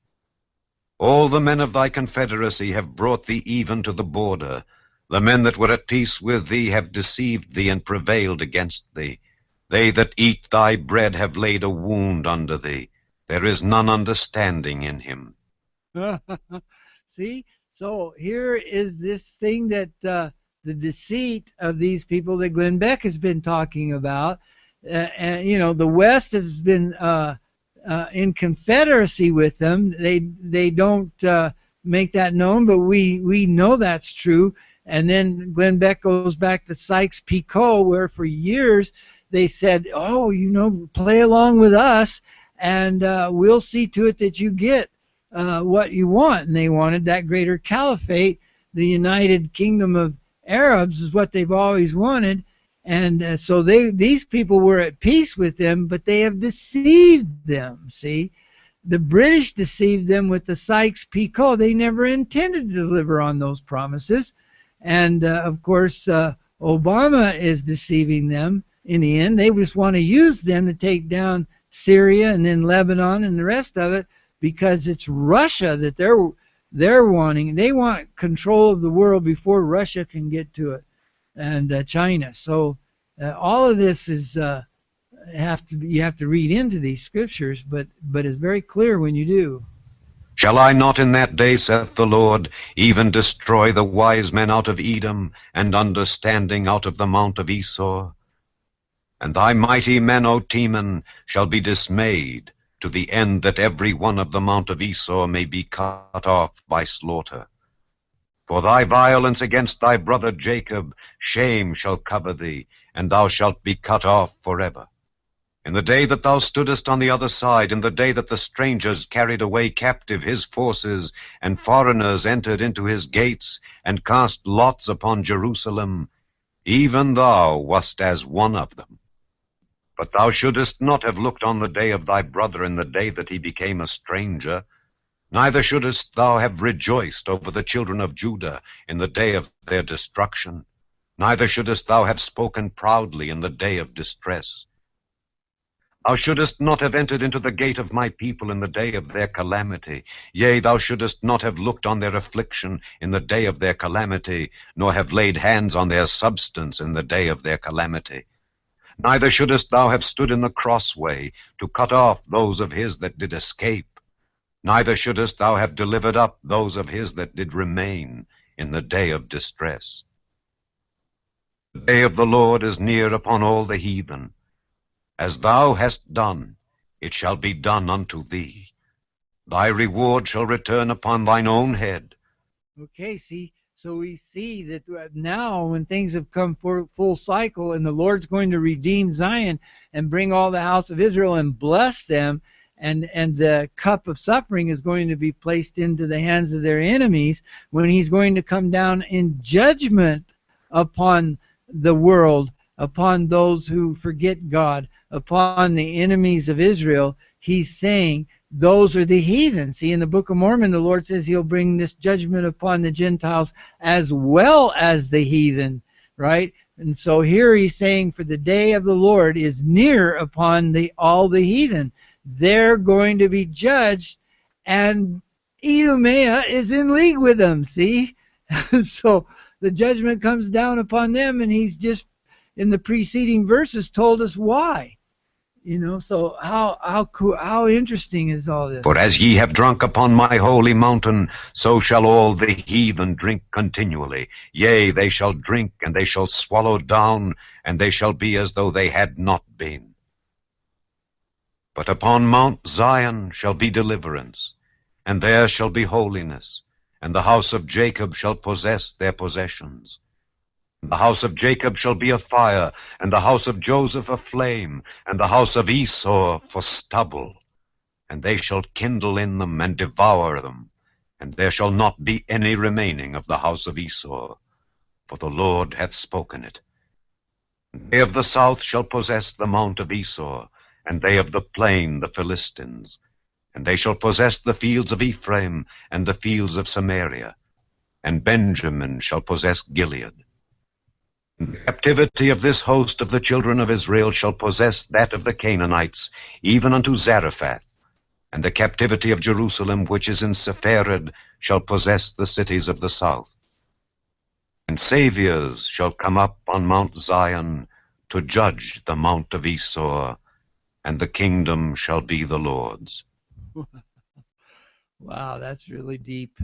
All the men of thy confederacy have brought thee even to the border. The men that were at peace with thee have deceived thee and prevailed against thee. They that eat thy bread have laid a wound under thee. There is none understanding in him. See? So here is this thing that the deceit of these people that Glenn Beck has been talking about. And, you know, the West has been in confederacy with them. They don't make that known, but we know that's true. And then Glenn Beck goes back to Sykes-Picot, where for years they said, oh, you know, play along with us, and we'll see to it that you get what you want. And they wanted that greater caliphate. The United Kingdom of Arabs is what they've always wanted. And so these people were at peace with them, but they have deceived them, see. The British deceived them with the Sykes-Picot. They never intended to deliver on those promises. And, of course, Obama is deceiving them in the end. They just want to use them to take down Syria and then Lebanon and the rest of it, because it's Russia that they're wanting. They want control of the world before Russia can get to it, and China. So all of this is you have to read into these scriptures, but it's very clear when you do. Shall I not in that day, saith the Lord, even destroy the wise men out of Edom, and understanding out of the mount of Esau? And thy mighty men, O Teman, shall be dismayed, to the end that every one of the mount of Esau may be cut off by slaughter. For thy violence against thy brother Jacob, shame shall cover thee, and thou shalt be cut off forever. In the day that thou stoodest on the other side, in the day that the strangers carried away captive his forces, and foreigners entered into his gates, and cast lots upon Jerusalem, even thou wast as one of them. But thou shouldest not have looked on the day of thy brother in the day that he became a stranger, neither shouldest thou have rejoiced over the children of Judah in the day of their destruction, neither shouldest thou have spoken proudly in the day of distress. Thou shouldest not have entered into the gate of my people in the day of their calamity. Yea, thou shouldest not have looked on their affliction in the day of their calamity, nor have laid hands on their substance in the day of their calamity. Neither shouldest thou have stood in the crossway to cut off those of his that did escape. Neither shouldest thou have delivered up those of his that did remain in the day of distress. The day of the Lord is near upon all the heathen. As thou hast done, it shall be done unto thee. Thy reward shall return upon thine own head. Okay, see, so we see that now when things have come for full cycle and the Lord's going to redeem Zion and bring all the house of Israel and bless them, and the cup of suffering is going to be placed into the hands of their enemies, when he's going to come down in judgment upon the world, upon those who forget God, upon the enemies of Israel. He's saying those are the heathen. See, in the Book of Mormon, the Lord says he'll bring this judgment upon the Gentiles as well as the heathen, right? And so here he's saying, for the day of the Lord is near upon all the heathen. They're going to be judged, and Edomia is in league with them, see? So the judgment comes down upon them, and he's just, in the preceding verses, told us why. You know, so how cool, how interesting is all this? For as ye have drunk upon my holy mountain, so shall all the heathen drink continually. Yea, they shall drink, and they shall swallow down, and they shall be as though they had not been. But upon Mount Zion shall be deliverance, and there shall be holiness, and the house of Jacob shall possess their possessions. The house of Jacob shall be a fire, and the house of Joseph a flame, and the house of Esau for stubble. And they shall kindle in them and devour them, and there shall not be any remaining of the house of Esau, for the Lord hath spoken it. They of the south shall possess the mount of Esau, and they of the plain the Philistines. And they shall possess the fields of Ephraim, and the fields of Samaria. And Benjamin shall possess Gilead. The captivity of this host of the children of Israel shall possess that of the Canaanites, even unto Zarephath. And the captivity of Jerusalem, which is in Sepharad, shall possess the cities of the south. And saviors shall come up on Mount Zion to judge the mount of Esau, and the kingdom shall be the Lord's. Wow, that's really deep.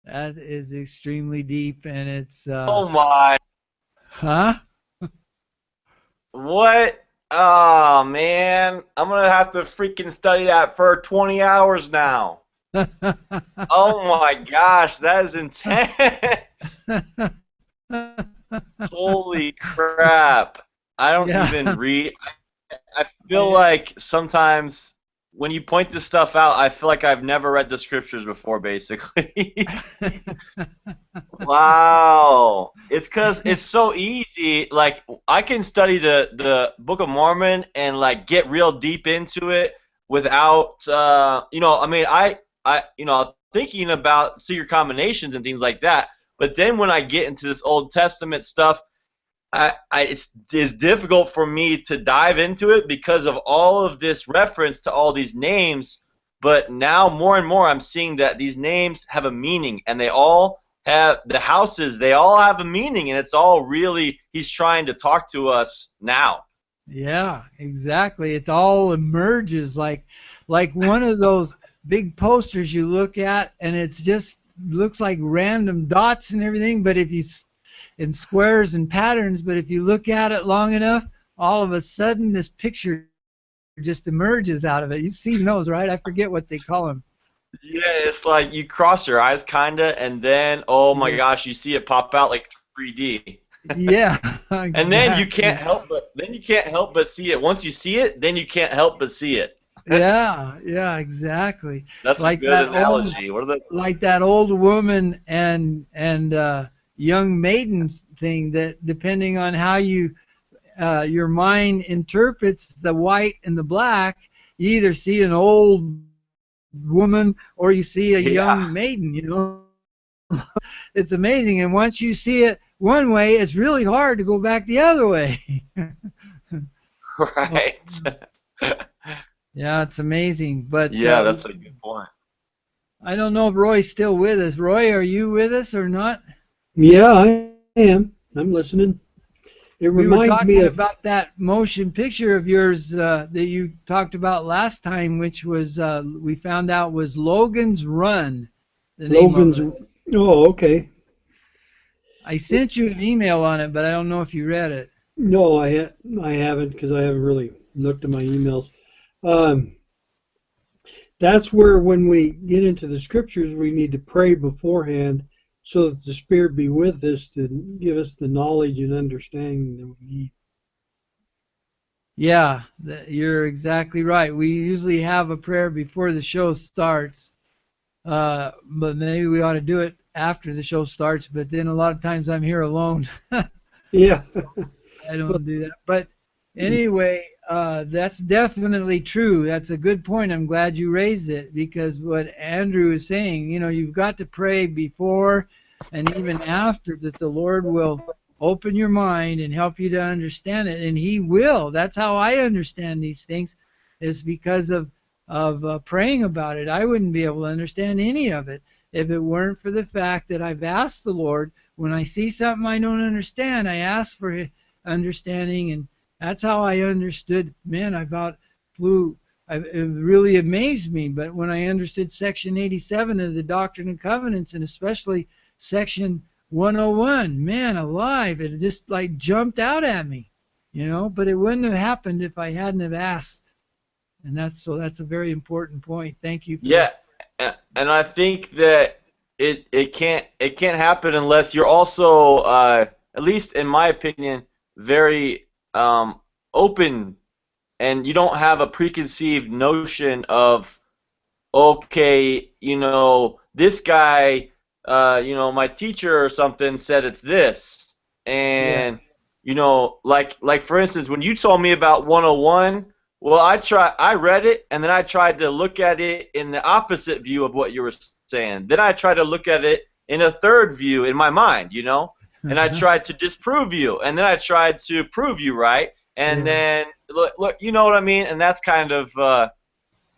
That is extremely deep, and it's Oh my. huh? What? Oh man, I'm gonna have to freaking study that for 20 hours now. Oh my gosh, that is intense. Holy crap. I don't Yeah. even read. I feel like sometimes when you point this stuff out, I feel like I've never read the scriptures before, basically. Wow. It's because it's so easy. Like, I can study the Book of Mormon and, like, get real deep into it without, you know, I mean, you know, thinking about secret combinations and things like that. But then when I get into this Old Testament stuff, it's difficult for me to dive into it because of all of this reference to all these names. But now more and more I'm seeing that these names have a meaning, and they all have the houses. They all have a meaning, and it's all really he's trying to talk to us now. Yeah, exactly. It all emerges like one of those big posters you look at, and it's just looks like random dots and everything, but if you in squares and patterns, but if you look at it long enough, all of a sudden this picture just emerges out of it. You've seen those, right? I forget what they call them. Yeah, it's like you cross your eyes kinda, and then oh my gosh, you see it pop out like 3D. Yeah, exactly. And then you can't help but see it. Once you see it, then you can't help but see it. Yeah, exactly. That's like a good analogy. Like that old woman and young maiden thing, that depending on how you your mind interprets the white and the black, you either see an old woman or you see a young maiden, you know. It's amazing, and once you see it one way, it's really hard to go back the other way. Right. Yeah, it's amazing. But yeah, that's a good point. I don't know if Roy's still with us. Roy, are you with us or not? Yeah, I am. I'm listening. It reminds me of about that motion picture of yours that you talked about last time, which was we found out was Logan's Run. Logan's. Oh, okay. I sent you an email on it, but I don't know if you read it. No, I haven't, because I haven't really looked at my emails. That's where when we get into the scriptures, we need to pray beforehand so that the Spirit be with us to give us the knowledge and understanding that we need. Yeah, you're exactly right. We usually have a prayer before the show starts, but maybe we ought to do it after the show starts. But then a lot of times I'm here alone. Yeah. I don't do that. But anyway, that's definitely true. That's a good point. I'm glad you raised it, because what Andrew is saying, you know, you've got to pray before and even after, that the Lord will open your mind and help you to understand it, and He will. That's how I understand these things, is because of praying about it. I wouldn't be able to understand any of it if it weren't for the fact that I've asked the Lord. When I see something I don't understand, I ask for understanding, and that's how I understood. Man, it really amazed me. But when I understood Section 87 of the Doctrine and Covenants, and especially Section 101, man alive, it just like jumped out at me, you know. But it wouldn't have happened if I hadn't have asked, and that's a very important point. Thank you. Yeah, and I think that it can't happen unless you're also, at least in my opinion, very open, and you don't have a preconceived notion of, okay, you know, this guy, you know, my teacher or something said it's this, and you know, like for instance, when you told me about 101, well, I read it, and then I tried to look at it in the opposite view of what you were saying. Then I tried to look at it in a third view in my mind, you know. And I tried to disprove you, and then I tried to prove you right, and then look, you know what I mean? And that's kind of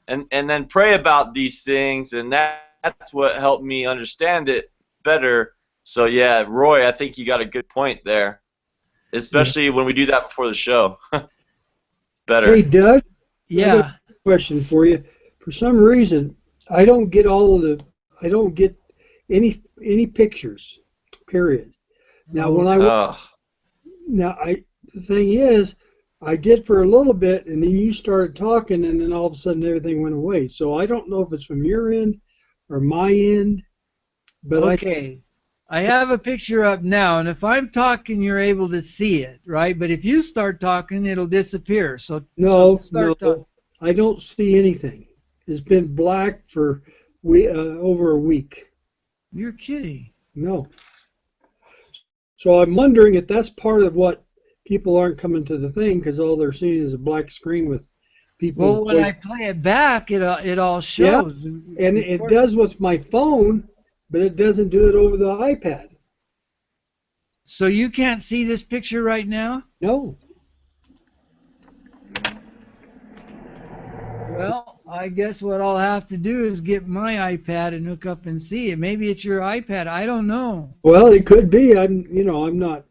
and then pray about these things, and that's what helped me understand it better. So yeah, Roy, I think you got a good point there, especially when we do that before the show. It's better. Hey, Doug. Yeah. I got a question for you. For some reason, I don't get any pictures. Period. Now, the thing is, I did for a little bit, and then you started talking, and then all of a sudden everything went away. So I don't know if it's from your end or my end. But okay, I have a picture up now, and if I'm talking, you're able to see it, right? But if you start talking, it'll disappear. So no, I don't see anything. It's been black for over a week. You're kidding. No. So I'm wondering if that's part of what people aren't coming to the thing, because all they're seeing is a black screen with people. Well, when I play it back, it all shows. Yeah, and it does with my phone, but it doesn't do it over the iPad. So you can't see this picture right now? No. Well, I guess what I'll have to do is get my iPad and hook up and see it. Maybe it's your iPad. I don't know. Well, it could be. I'm not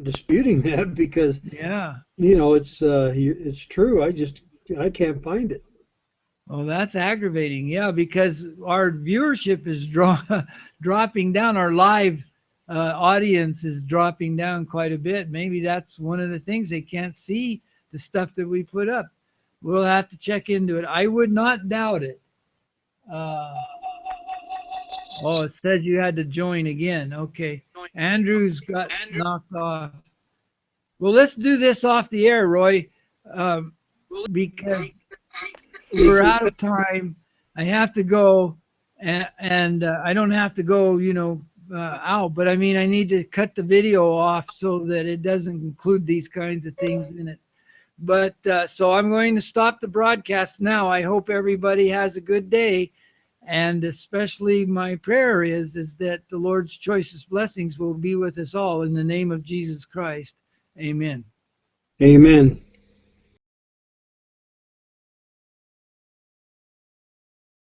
disputing that because Yeah. it's true. I can't find it. Oh, that's aggravating. Yeah, because our viewership is dropping down. Our live audience is dropping down quite a bit. Maybe that's one of the things. They can't see the stuff that we put up. We'll have to check into it. I would not doubt it. It says you had to join again. Okay. Andrew's got knocked off. Well, let's do this off the air, Roy, because we're out of time. I have to go, and I don't have to go, out. But I mean, I need to cut the video off so that it doesn't include these kinds of things in it. But so I'm going to stop the broadcast now. I hope everybody has a good day. And especially my prayer is that the Lord's choicest blessings will be with us all in the name of Jesus Christ. Amen. Amen.